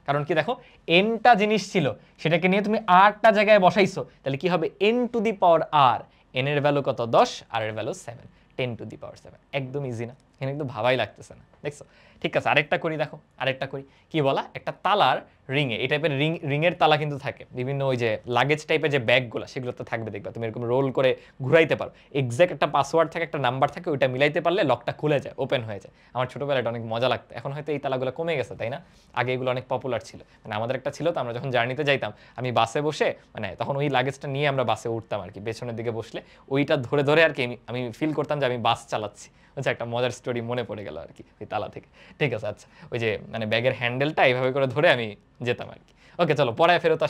কারণ কি দেখো, এনটা জিনিস ছিল, সেটাকে নিয়ে তুমি আরটা জায়গায় বসাইছো, তাহলে কি হবে, এন টু দি পাওয়ার আর, এন এর ভ্যালু কত 10, আর এর ভ্যালু 7, 10 টু দি পাওয়ার 7। একদম ইজি না? এখানে কিন্তু ভাবাই লাগতেছে না, দেখছো? ঠিক আছে, আরেকটা করি, দেখো আরেকটা করি। কি বলা, একটা তালার রিংয়ে, এই টাইপের রিংয়ের তালা কিন্তু থাকে, বিভিন্ন ওই যে লাগেজ টাইপের যে ব্যাগগুলো সেগুলোতে থাকবে, দেখবা তুমি এরকম রোল করে ঘুরাইতে পারো, এক্স্যাক্ট একটা পাসওয়ার্ড থাকে, একটা নাম্বার থাকে, ওইটা মিলাইতে পারলে লকটা খুলে যায়, ওপেন হয়ে যায়। আমার ছোটবেলায় এটা অনেক মজা লাগতো, এখন হয়তো এই তালাগুলো কমে গেছে, তাই না? আগে এগুলো অনেক পপুলার ছিল, মানে আমাদের একটা ছিল, তো আমরা যখন জার্নিতে যাইতাম, আমি বাসে বসে, মানে তখন ওই লাগেজটা নিয়ে আমরা বাসে উঠতাম আর কি, পেছনের দিকে বসলে ওইটা ধরে ধরে আর কি আমি ফিল করতাম যে আমি বাস চালাচ্ছি। হচ্ছে একটা মজার স্টোরি মনে পড়ে গেল আর কি ওই তালা থেকে। ঠিক আছে, আচ্ছা, ওই যে মানে ব্যাগের হ্যান্ডেলটা এইভাবে করে ধরে আমি যেতাম আর কি। ওকে, চলো পড়ায় ফেরত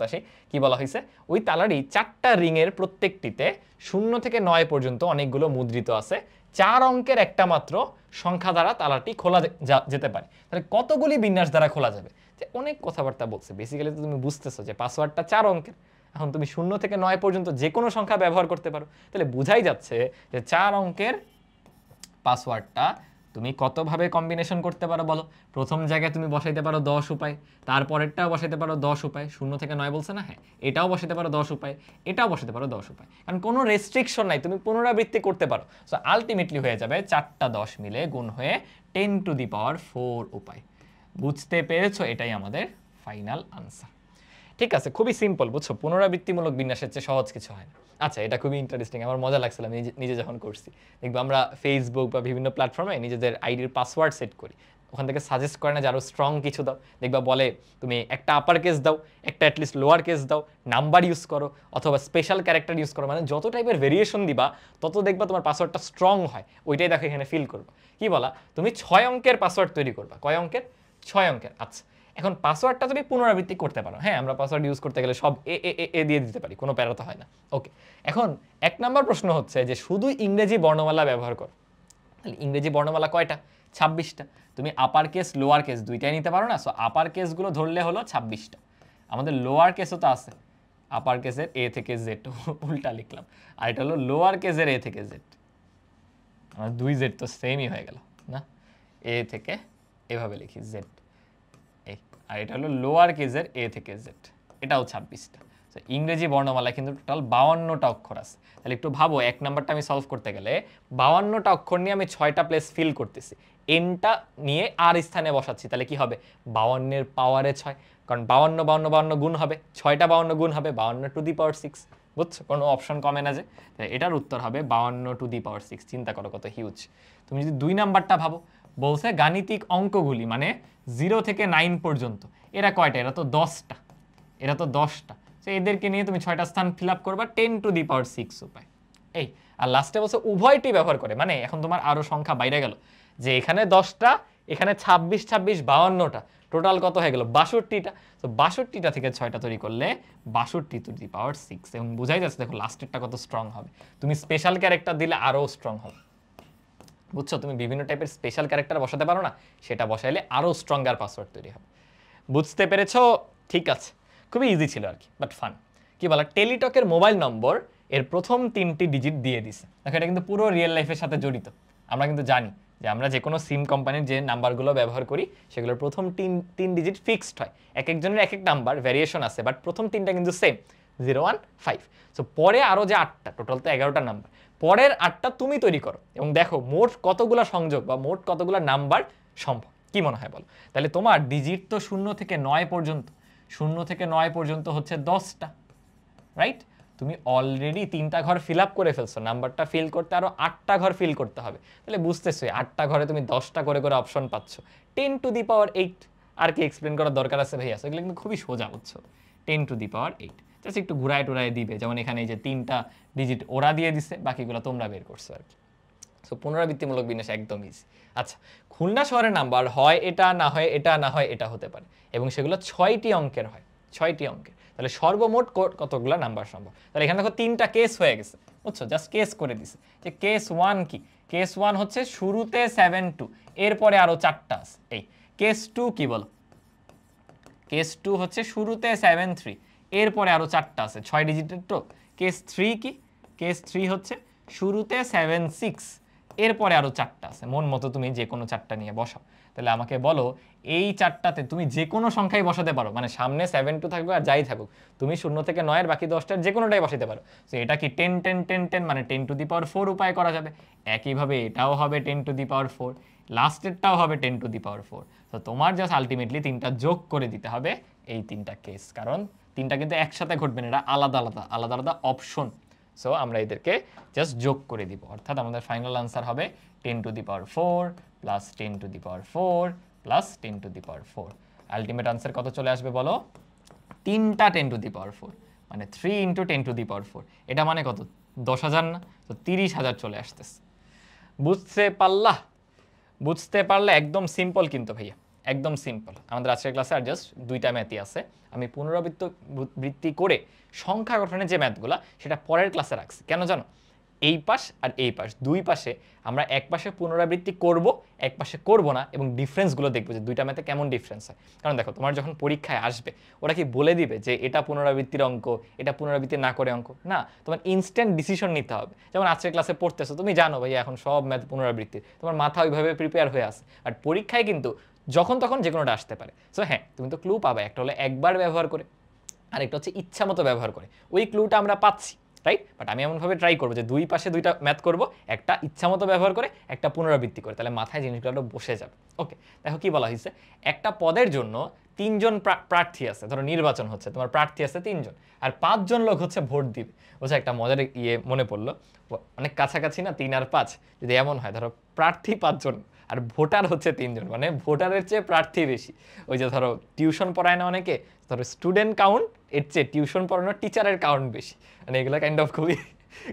আসি। কি বলা হয়েছে, ওই তালারই 4টা রিংয়ের প্রত্যেকটিতে 0 থেকে 9 পর্যন্ত অনেকগুলো মুদ্রিত আছে, 4 অঙ্কের একটা মাত্র সংখ্যা দ্বারা তালাটি খোলা যেতে পারে। তাহলে কতগুলি বিন্যাস দ্বারা খোলা যাবে? যে অনেক কথাবার্তা বলছে, বেসিক্যালি তো তুমি বুঝতেছো যে পাসওয়ার্ডটা 4 অঙ্কের, এখন তুমি 0 থেকে 9 পর্যন্ত যে কোনো সংখ্যা ব্যবহার করতে পারো, তাহলে বুঝাই যাচ্ছে যে 4 অঙ্কের পাসওয়ার্ডটা তুমি কতভাবে কম্বিনেশন করতে পারো বলো। প্রথম জায়গায় তুমি বসাইতে পারো 10 উপায়, তারপরেরটাও বসাইতে পারো 10 উপায়, 0 থেকে 9 বলছে না, হ্যাঁ, এটাও বসাইতে পারো 10 উপায়, এটাও বসাইতে পারো 10 উপায়, কারণ কোনো রেস্ট্রিকশন নাই, তুমি পুনরাবৃত্তি করতে পারো। সো আলটিমেটলি হয়ে যাবে 4টা 10 মিলে গুণ হয়ে 10 টু দি পাওয়ার 4 উপায়। বুঝতে পেরেছো? এটাই আমাদের ফাইনাল আনসার। ঠিক আছে, খুবই সিম্পল, বুঝছো? পুনরাবৃত্তিমূলক বিন্যাসের চেয়ে সহজ কিছু হয় না। আচ্ছা, এটা খুবই ইন্টারেস্টিং, আমার মজা লাগছিল আমি নিজে যখন করছি। দেখবো আমরা ফেসবুক বা বিভিন্ন প্ল্যাটফর্মে নিজেদের আইডির পাসওয়ার্ড সেট করি, ওখান থেকে সাজেস্ট করে না যে আরও স্ট্রং কিছু দাও, দেখবা বলে তুমি একটা আপার কেস দাও, একটা অ্যাটলিস্ট লোয়ার কেস দাও, নাম্বার ইউজ করো, অথবা স্পেশাল ক্যারেক্টার ইউজ করো, মানে যত টাইপের ভেরিয়েশন দিবা তত দেখবা তোমার পাসওয়ার্ডটা স্ট্রং হয়, ওইটাই দেখো এখানে ফিল করবা। কি বলা, তুমি 6 অঙ্কের পাসওয়ার্ড তৈরি করবা। কয় অঙ্কের? 6 অঙ্কের। আচ্ছা, এখন পাসওয়ার্ডটা তুমি পুনরাবৃত্তি করতে পারো, হ্যাঁ, আমরা পাসওয়ার্ড ইউজ করতে গেলে সব এ দিয়ে দিতে পারি, কোনো প্যারা তো হয় না। ওকে, এখন 1 নাম্বার প্রশ্ন হচ্ছে যে শুধু ইংরেজি বর্ণমালা ব্যবহার করো, তাহলে ইংরেজি বর্ণমালা কয়টা? 26টা। তুমি আপার কেস লোয়ার কেস দুইটাই নিতে পারো না, সো আপার কেসগুলো ধরলে হলো 26টা। আমাদের লোয়ার কেসও তো আছে, আপার কেসের এ থেকে জেড, উল্টা লিখলাম, আর এটা হলো লোয়ার কেসের এ থেকে জেড, আমার 2 জেড তো সেমই হয়ে গেল না, এ থেকে এভাবে লিখি জেড, আর এটা হলো লোয়ার কেসের এ থেকে জেড, এটাও 26টা। ইংরেজি বর্ণমালায় কিন্তু টোটাল 52টা অক্ষর আছে। তাহলে একটু ভাবো, 1 নাম্বারটা আমি সলভ করতে গেলে 52টা অক্ষর নিয়ে আমি 6টা প্লেস ফিল করতেছি, এনটা নিয়ে আর স্থানে বসাচ্ছি, তাহলে কি হবে, 52 এর পাওয়ারে 6, কারণ 52 52 52 গুণ হবে, 6টা 52 গুণ হবে 52 টু দি পাওয়ার 6, বুঝছো? কোনো অপশন কমে না যে, এটার উত্তর হবে 52 টু দি পাওয়ার 6। চিন্তা করো কত হিউজ। তুমি যদি 2 নাম্বারটা ভাবো, বলছে গাণিতিক অঙ্কগুলি মানে 0 থেকে 9 পর্যন্ত, এরা কয়টা? এরা তো 10টা, এরা তো 10টা, সো এদেরকে নিয়ে তুমি 6টা স্থান ফিল আপ করবা 10 টু দি পাওয়ার 6 উপায়। এই আর লাস্টে বলছে উভয়টি ব্যবহার করে, মানে এখন তোমার আরো সংখ্যা বাইরে গেল, যে এখানে 10টা, এখানে 26 26 52টা, টোটাল কত হয়ে গেল? 62টা। তো 62টা থেকে 6টা তৈরি করলে 62 টু দি পাওয়ার 6, এবং বোঝাই যাচ্ছে দেখো লাস্টেরটা কত স্ট্রং হবে। তুমি স্পেশাল ক্যারেক্টার দিলে আরো স্ট্রং হবে, বুঝছো? তুমি বিভিন্ন টাইপের স্পেশাল ক্যারেক্টার বসাতে পারো না, সেটা বসাইলে আরো স্ট্রঙ্গার পাসওয়ার্ড তৈরি হবে। বুঝতে পেরেছো? ঠিক আছে, খুবই ইজি ছিল আর কি, বাট ফান। কি বলা, টেলিটকের মোবাইল নম্বর এর প্রথম 3টি ডিজিট দিয়ে দিছে। দেখো এটা কিন্তু পুরো রিয়েল লাইফের সাথে জড়িত। আমরা কিন্তু জানি যে আমরা যে কোনো সিম কোম্পানির যে নাম্বারগুলো ব্যবহার করি সেগুলোর প্রথম 3 ডিজিট ফিক্সড হয়, এক একজনের এক এক নাম্বার ভ্যারিয়েশন আছে, বাট প্রথম 3টা কিন্তু সেম, 0 1 5। সো পরে আরও যে 8টা, টোটাল তো 11টা নাম্বার, পরের 8টা তুমি তৈরি করো এবং দেখো মোট কতগুলা সংযোগ বা মোট কতগুলা নাম্বার সম্ভব। কি মনে হয় বলো? তাহলে তোমার ডিজিট তো 0 থেকে 9 পর্যন্ত, 0 থেকে 9 পর্যন্ত হচ্ছে 10টা, রাইট? তুমি অলরেডি 3টা ঘর ফিল আপ করে ফেলছো, নাম্বারটা ফিল করতে আরো 8টা ঘর ফিল করতে হবে। তাহলে বুঝতেছো 8টা ঘরে তুমি 10টা করে করে অপশন পাচ্ছ। 10 টু দি পাওয়ার 8, আর কি এক্সপ্লেন করার দরকার আছে ভাইয়া? এগুলো কিন্তু খুবই সোজা, বুঝছো? 10 টু দি পাওয়ার 8 জাস্ট একটু ঘুরায় টুরায় দিবে, যেমন এখানে এই যে 3টা ডিজিট ওরা দিয়ে দিছে, বাকিগুলো তোমরা বের করছো আর কি। সো পুনরাবৃত্তিমূলক বিন্যাস একদম ইজি। আচ্ছা, খুলনা শহরের নাম্বার হয় এটা, না হয় এটা, না হয় এটা হতে পারে, এবং সেগুলো 6টি অঙ্কের হয়, 6টি অঙ্কের। তাহলে সর্বমোট কতগুলো নাম্বার সম্ভব? তাহলে এখানে দেখো 3টা কেস হয়ে গেছে, বুঝছো? জাস্ট কেস করে দিছে। যে কেস 1 কি? কেস 1 হচ্ছে শুরুতে 72, এরপরে আরো 4টা আছে। এই কেস 2 কি বলো? কেস 2 হচ্ছে শুরুতে 73, এরপরে আরো 4টা আছে, 6 ডিজিটের তো। কেস 3 কি? কেস 3 হচ্ছে শুরুতে 76, এরপরে আরো 4টা আছে। মন মতো তুমি যে কোনো 4টা নিয়ে বসাও। তাহলে আমাকে বলো এই 4টাতে তুমি যে কোনো সংখ্যাই বসাতে পারো, মানে সামনে 72 থাকবে আর যাই থাকুক, তুমি 0 থেকে 9 এর বাকি 10টার যে কোনোটাই বসাতে পারো। তো এটা কি 10 10 10 10 মানে 10 টু দি পাওয়ার 4 উপায় করা যাবে। একইভাবে এটাও হবে 10 টু দি পাওয়ার 4, লাস্টেরটাও হবে 10 টু দি পাওয়ার 4। তো তোমার জাস্ট আলটিমেটলি 3টা যোগ করে দিতে হবে এই 3টা কেস, কারণ 3টা কিন্তু একসাথে ঘটবে না, এটা আলাদা আলাদা আলাদা আলাদা অপশন। সো আমরা এদেরকে জাস্ট যোগ করে দিব, অর্থাৎ আমাদের ফাইনাল আনসার হবে 10 two the power 4 plus 10 two the power 4 plus 10 two the power 4। Ultimate answer কত চলে আসবে বলো? 3টা 10 টু দি পাওয়ার 4, মানে 3 ইন্টু 10 টু দি পাওয়ার 4। এটা মানে কত? 10,000 না? তো 30,000 চলে আসতেছে। বুঝতে পারলা? বুঝতে পারলে একদম সিম্পল কিন্তু ভাইয়া, একদম সিম্পল। আমাদের আজকের ক্লাসে আর জাস্ট 2টা ম্যাথই আছে। আমি পুনরাবৃত্তি করে সংখ্যা গঠনের যে ম্যাথগুলো সেটা পরের ক্লাসে রাখছি। কেন জানো? এই পাশ আর এই পাশ, দুই পাশে আমরা এক পাশে পুনরাবৃত্তি করব, এক পাশে করব না, এবং ডিফারেন্সগুলো দেখবো যে 2টা ম্যাথে কেমন ডিফারেন্স হয়। কারণ দেখো তোমার যখন পরীক্ষায় আসবে ওরা কি বলে দিবে যে এটা পুনরাবৃত্তির অঙ্ক, এটা পুনরাবৃত্তি না করে অঙ্ক? না, তোমার ইনস্ট্যান্ট ডিসিশন নিতে হবে। যেমন আজকের ক্লাসে পড়তেছো, তুমি জানো ভাই এখন সব ম্যাথ পুনরাবৃত্তি, তোমার মাথা ওইভাবে প্রিপেয়ার হয়ে আছে। আর পরীক্ষায় কিন্তু যখন তখন যে কোনোটা আসতে পারে। সো হ্যাঁ, তুমি তো ক্লু পাবে, একটা হলো একবার ব্যবহার করে, আরেকটা হচ্ছে ইচ্ছা মতো ব্যবহার করে। ওই ক্লুটা আমরা পাচ্ছি, রাইট? বাট আমি এমনভাবে ট্রাই করবো যে দুই পাশে 2টা ম্যাথ করবো, একটা ইচ্ছা মতো ব্যবহার করে, একটা পুনরাবৃত্তি করে, তাহলে মাথায় জিনিসগুলো বসে যাবে। ওকে, দেখো কি বলা হয়েছে, একটা পদের জন্য 3জন প্রার্থী আছে, ধরো নির্বাচন হচ্ছে, তোমার প্রার্থী আছে 3জন, আর 5জন লোক হচ্ছে ভোট দিবে। বুঝছো, একটা মজার মনে পড়লো, অনেক কাছাকাছি না 3 আর 5? যদি এমন হয় ধরো প্রার্থী 5জন আর ভোটার হচ্ছে 3জন, মানে ভোটারের চেয়ে প্রার্থী বেশি। ওই যে ধরো টিউশন পড়ায় না অনেকে, ধরো স্টুডেন্ট কাউন্ট এর চেয়ে টিউশন পড়ানোর টিচারের কাউন্ট বেশি, মানে এগুলো কাইন্ড অফ খুবই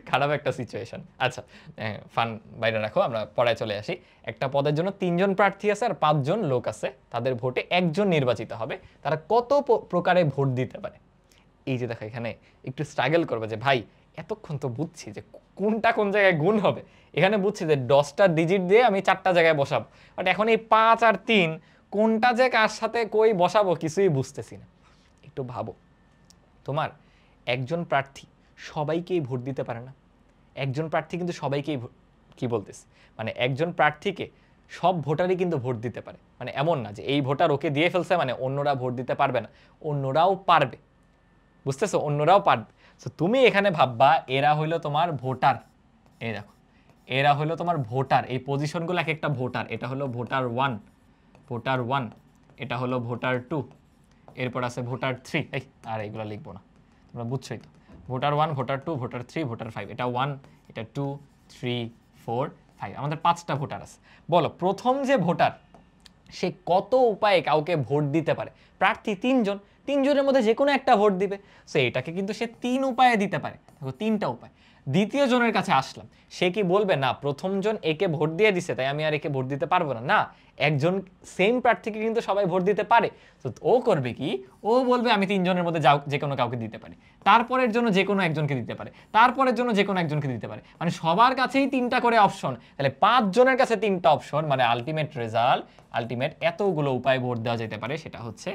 খারাপ একটা সিচুয়েশন। আচ্ছা, ফান বাইরে রাখো, আমরা পড়ায় চলে আসি। একটা পদের জন্য 3জন প্রার্থী আছে আর 5জন লোক আছে, তাদের ভোটে একজন নির্বাচিত হবে। তারা কত প্রকারে ভোট দিতে পারে? এই যে দেখো এখানে একটু স্ট্রাগল করবে যে ভাই এতক্ষণ তো বুঝছি যে কোনটা কোন জায়গায় গুণ হবে, এখানে বুঝছি যে 10টা ডিজিট দিয়ে আমি 4টা জায়গায় বসাবো, বাট এখন এই 5 আর 3 কোনটা যে কার সাথে কই বসাবো কিছুই বুঝতেছি না। একটু ভাবো, তোমার একজন প্রার্থী সবাইকেই ভোট দিতে পারে না। একজন প্রার্থী কিন্তু সবাইকেই কি বলতেছে, মানে একজন প্রার্থীকে সব ভোটারই কিন্তু ভোট দিতে পারে। মানে এমন না যে এই ভোটার ওকে দিয়ে ফেলছে মানে অন্যরা ভোট দিতে পারবে না, অন্যরাও পারবে। বুঝতেছো? অন্যরাও পারবে। তো তুমি এখানে ভাববা এরা হইলো তোমার ভোটার, এই দেখো এরা হইলো তোমার ভোটার, এই পজিশনগুলো এক একটা ভোটার। এটা হলো ভোটার 1, ভোটার 1, এটা হলো ভোটার 2, এরপর আছে ভোটার 3। এই আর এইগুলো লিখবো না, তোমরা বুঝছোই তো। Voter 1, voter 2, voter 3, voter 5। এটা 1, এটা 2, 3, 4, 5, আমাদের 5টা ভোটার আছে। বলো প্রথম যে ভোটার সে কত উপায়ে কাউকে ভোট দিতে পারে? প্রার্থী 3জন, 3জনের মধ্যে যে কোনো একটা ভোট দিবে। সো এটাকে কিন্তু সে 3 উপায়ে দিতে পারে। দেখো 3টা উপায়। দ্বিতীয় জনের কাছে আসলাম, সে কি বলবে না প্রথমজন একে ভোট দিয়ে দিছে তাই আমি আর একে ভোট দিতে পারবো না? না, একজন সেম প্রার্থীকে কিন্তু সবাই ভোট দিতে পারে। তো ও করবে কি, ও বলবে আমি 3জনের মধ্যে যে কোনো কাউকে দিতে পারি, তারপরের জন্য যে কোনো একজনকে দিতে পারে, তারপরের জন্য যে কোনো একজনকে দিতে পারে, মানে সবার কাছেই 3টা করে অপশন। তাহলে 5 জনের কাছে 3টা অপশন, মানে আলটিমেট রেজাল্ট, আলটিমেট এতগুলো উপায় ভোট দেওয়া যেতে পারে, সেটা হচ্ছে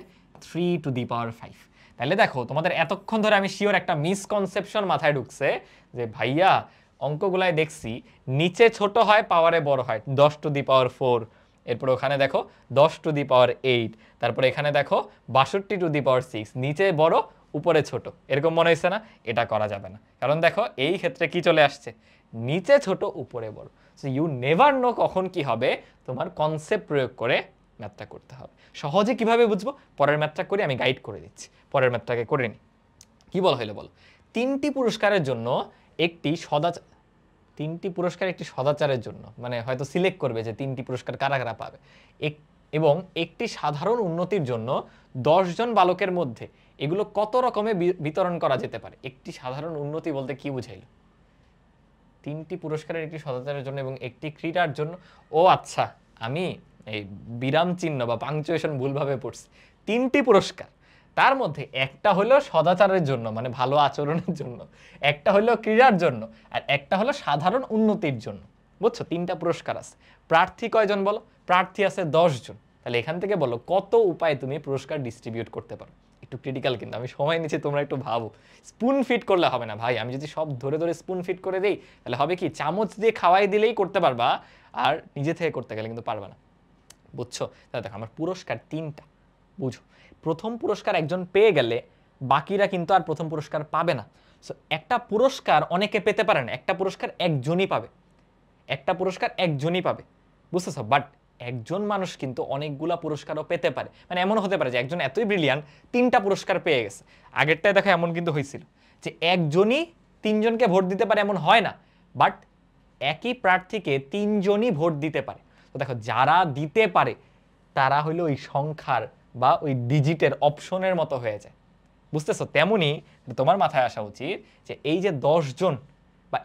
3 টু দি পাওয়ার 5। তাহলে দেখো তোমাদের এতক্ষণ ধরে আমি শিওর একটা মিসকনসেপশন মাথায় ঢুকছে যে ভাইয়া অঙ্কগুলায় দেখছি নিচে ছোট হয় পাওয়ারে বড় হয়, 10 টু দি পাওয়ার 4, এরপর ওখানে দেখো 10 টু দি পাওয়ার 8, তারপরে এখানে দেখো 62 টু দি পাওয়ার 6, নিচে বড় উপরে ছোট, এরকম মনে হচ্ছে না? এটা করা যাবে না, কারণ দেখো এই ক্ষেত্রে কি চলে আসছে, নিচে ছোট উপরে বড়। সো ইউ নেভার নো কখন কি হবে, তোমার কনসেপ্ট প্রয়োগ করে ম্যাথটা করতে হবে। সহজে কিভাবে বুঝবো, পরের ম্যাথটা করে আমি গাইড করে দিচ্ছি, পরের ম্যাথটাকে করে নি। কি বলা হলো বলো, 3টি পুরস্কারের জন্য একটি সদাচারের জন্য, মানে হয়তো সিলেক্ট করবে যে 3টি পুরস্কার কারা কারা পাবে, এবং একটি সাধারণ উন্নতির জন্য 10 জন বালকের মধ্যে এগুলো কত রকমে বিতরণ করা যেতে পারে। একটি সাধারণ উন্নতি বলতে কি বুঝাইল? 3টি পুরস্কারের, একটি সদাচারের জন্য এবং একটি ক্রীড়ার জন্য। ও আচ্ছা, আমি এই বিরাম চিহ্ন বা পাংচুয়েশন ভুলভাবে পড়ছি। 3টি পুরস্কার, তার মধ্যে একটা হলো সদাচারের জন্য মানে ভালো আচরণের জন্য, একটা হলো ক্রীড়ার জন্য, আর একটা হলো সাধারণ উন্নতির জন্য। বুঝছো, 3টা পুরস্কার আছে। প্রার্থী কয়জন বলো? প্রার্থী আছে 10 জন। তাহলে এখান থেকে বলো কত উপায়ে তুমি পুরস্কার ডিস্ট্রিবিউট করতে পারো। একটু ক্রিটিক্যাল, কিন্তু আমি সময় নিচ্ছি, তোমরা একটু ভাবো। স্পুন ফিট করলে হবে না ভাই, আমি যদি সব ধরে ধরে স্পুন ফিট করে দেই তাহলে হবে কি, চামচ দিয়ে খাওয়াই দিলেই করতে পারবা, আর নিজে থেকে করতে গেলে কিন্তু পারবা না। বুঝছো? তাহলে দেখো আমার পুরস্কার 3টা, বুঝো। প্রথম পুরস্কার একজন পেয়ে গেলে বাকিরা কিন্তু আর প্রথম পুরস্কার পাবে না। সো একটা পুরস্কার অনেকে পেতে পারে না, একটা পুরস্কার একজনই পাবে, একটা পুরস্কার একজনই পাবে, বুঝতেছ? বাট একজন মানুষ কিন্তু অনেকগুলা পুরস্কারও পেতে পারে। মানে এমন হতে পারে যে একজন এতই ব্রিলিয়ান্ট 3টা পুরস্কার পেয়ে গেছে। আগেরটায় দেখো এমন কিন্তু হয়েছিল যে একজনই 3জনকে ভোট দিতে পারে, এমন হয় না, বাট একই প্রার্থীকে 3জনই ভোট দিতে পারে। তো দেখো যারা দিতে পারে তারা হলো ওই সংখ্যার বা ওই ডিজিটের অপশনের মতো হয়ে যায়, বুঝতেছো? তেমনি তোমার মাথায় আসা উচিত যে এই যে 10 জন বা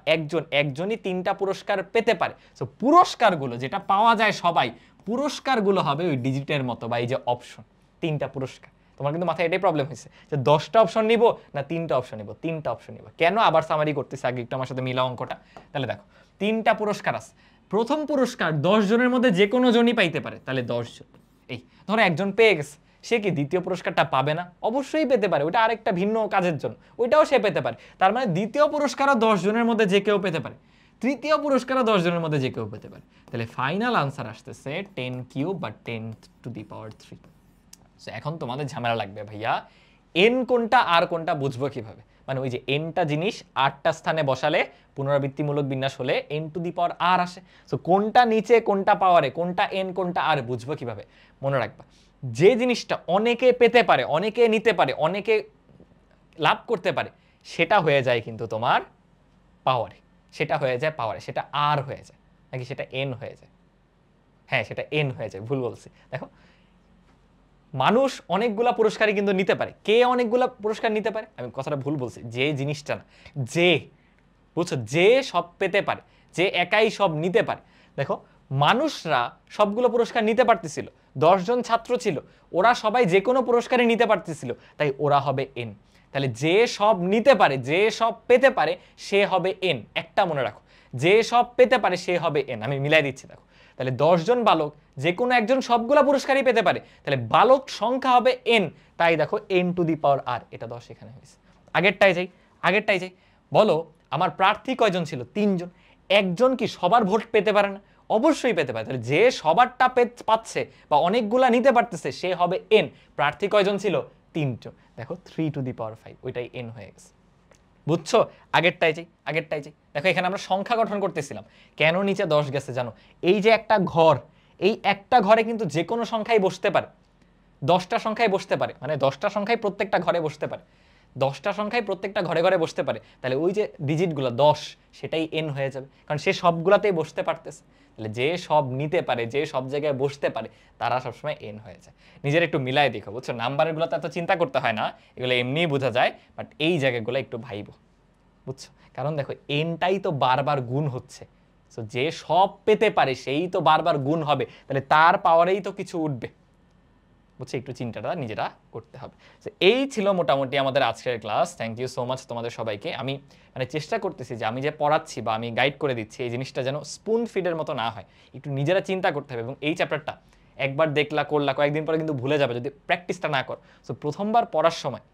একজনই 3টা পুরস্কার পেতে পারে। সো পুরস্কারগুলো যেটা পাওয়া যায় সবাই, পুরস্কারগুলো হবে ওই ডিজিটের মতো বা এই যে অপশন, 3টা পুরস্কার। তোমার কিন্তু মাথায় এটাই প্রবলেম হয়েছে যে 10টা অপশন নিব না 3টা অপশন নিব। 3টা অপশন নিব কেন? আবার সামারি করতেছে, আগে একটু আমার সাথে মিলা অঙ্কটা। তাহলে দেখো 3টা পুরস্কার আছে। প্রথম পুরস্কার 10 জনের মধ্যে যে কোনো জনই পাইতে পারে, তাহলে 10 জন। এই ধরো একজন পেয়ে গেছে, সে কি দ্বিতীয় পুরস্কারটা পাবে না? অবশ্যই পেতে পারে, ওটা আরেকটা ভিন্ন কাজের জন্য, ওইটাও সে পেতে পারে। তার মানে দ্বিতীয় পুরস্কারও 10 জনের মধ্যে যে কেউ পেতে পারে, তৃতীয় পুরস্কারও 10 জনের মধ্যে যে কেউ পেতে পারে। তাহলে ফাইনাল আনসার আসতেছে 10³ বা 10⁻³ সো এখন তোমাদের ঝামেলা লাগবে, ভাইয়া এন কোনটা আর কোনটা বুঝবো কিভাবে? মানে ওই যে এনটা জিনিস 8টা স্থানে বসালে পুনরাবৃত্তিমূলক বিন্যাস হলে n⁻r আসে। সো কোনটা নিচে কোনটা পাওয়ারে, কোনটা এন কোনটা আর বুঝবো কিভাবে? মনে রাখবা, যে জিনিসটা অনেকে পেতে পারে, অনেকে নিতে পারে, অনেকে লাভ করতে পারে, সেটা হয়ে যায় কিন্তু তোমার পাওয়ারে, সেটা হয়ে যায় পাওয়ারে, সেটা আর হয়ে যায়, নাকি সেটা এন হয়ে যায়? হ্যাঁ, সেটা এন হয়ে যায়, ভুল বলছি। দেখো মানুষ অনেকগুলা পুরস্কারই কিন্তু নিতে পারে। কে অনেকগুলা পুরস্কার নিতে পারে? আমি কথাটা ভুল বলছি, যে জিনিসটা না, যে, বুঝছো, যে সব পেতে পারে, যে একাই সব নিতে পারে। দেখো মানুষরা সবগুলো পুরস্কার নিতে পারতেছিল, 10 জন ছাত্র ছিল, ওরা সবাই যে কোনো পুরস্কারই নিতে পারতেছিল, তাই ওরা হবে এন। তাহলে যে সব নিতে পারে, যে সব পেতে পারে, সে হবে এন। একটা মনে রাখো, যে সব পেতে পারে সে হবে এন। আমি মিলাই দিচ্ছি, দেখো তাহলে 10 জন বালক, যে কোনো একজন সবগুলা পুরস্কারই পেতে পারে, তাহলে বালক সংখ্যা হবে এন। তাই দেখো n⁻r, এটা 10 এখানে হয়েছে। আগেরটাই যাই। বলো আমার প্রার্থী কয়জন ছিল? 3জন। একজন কি সবার ভোট পেতে পারে না? অবশ্যই পেতে পারে। তাহলে যে সবারটা পাচ্ছে বা অনেকগুলা নিতে পারতেছে সে হবে এন। প্রার্থী কয়জন ছিল? 3জন। দেখো 3⁵, ওইটাই এন হয়ে গেছে। বুঝছো? আগেরটাই যাই। দেখো এখানে আমরা সংখ্যা গঠন করতেছিলাম, কেন নিচে 10 গেছে জানো? এই যে একটা ঘর, এই একটা ঘরে কিন্তু যে কোনো সংখ্যাই বসতে পারে, 10টা সংখ্যাই বসতে পারে, মানে 10টা সংখ্যাই প্রত্যেকটা ঘরে বসতে পারে, 10টা সংখ্যাই প্রত্যেকটা ঘরে ঘরে বসতে পারে। তাহলে ওই যে ডিজিটগুলো 10, সেটাই এন হয়ে যাবে, কারণ সে সবগুলাতেই বসতে পারতেছে। তাহলে যে সব নিতে পারে, যে সব জায়গায় বসতে পারে, তারা সবসময় এন হয়ে যায়। নিজের একটু মিলাই দেখো, বুঝছো? নাম্বারগুলোতে এত চিন্তা করতে হয় না, এগুলো এমনিই বোঝা যায়, বাট এই জায়গাগুলো একটু ভাইবো, বুঝছো? কারণ দেখো এনটাই তো বারবার গুণ হচ্ছে, সো যে সব পেতে পারে সেই তো বারবার গুণ হবে, তাহলে তার পাওয়ারেই তো কিছু উঠবে, বুঝছো? একটু চিন্তাটা নিজেরা করতে হবে। এই ছিল মোটামুটি আমাদের আজকের class. Thank you so much তোমাদের সবাইকে। আমি মানে চেষ্টা করতেছি যে আমি যে পড়াচ্ছি বা আমি গাইড করে দিচ্ছি, এই জিনিসটা যেন স্পুন ফিডের মতো না হয়, একটু নিজেরা চিন্তা করতে হবে। এবং এই চ্যাপ্টারটা একবার দেখলা করলা, কয়েকদিন পরে কিন্তু ভুলে যাবে যদি প্র্যাকটিসটা না কর। সো প্রথমবার পড়ার সময়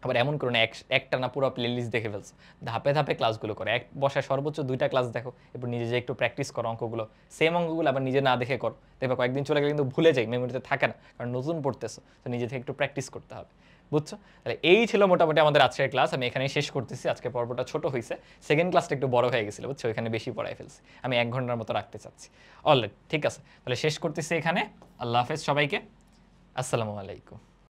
আবার এমন করো না একটা না পুরো প্লেলিস্ট দেখে ফেলছো, ধাপে ধাপে ক্লাসগুলো করো। এক বসায় সর্বোচ্চ 2টা ক্লাস দেখো, এরপর নিজে যে একটু প্র্যাকটিস করো অঙ্কগুলো, সেম অঙ্কগুলো আবার নিজে না দেখে করো। দেখবে কয়েকদিন চলে গেলে কিন্তু ভুলে যাই, মেমোরিতে থাকে না, কারণ নতুন পড়তেছো, তো নিজে থেকে একটু প্র্যাকটিস করতে হবে। বুঝছো? তাহলে এই ছিল মোটামুটি আমাদের আজকের ক্লাস। আমি এখানেই শেষ করতেছি। আজকে পর্বটা ছোট হয়েছে, সেকেন্ড ক্লাসটা একটু বড় হয়ে গেছিলো, বুঝছো? এখানে বেশি পড়াই ফেলছি, আমি 1 ঘন্টার মতো রাখতে চাচ্ছি। অলরাইট, ঠিক আছে, তাহলে শেষ করতেছি এখানে। আল্লাহ হাফেজ সবাইকে, আসসালামু আলাইকুম।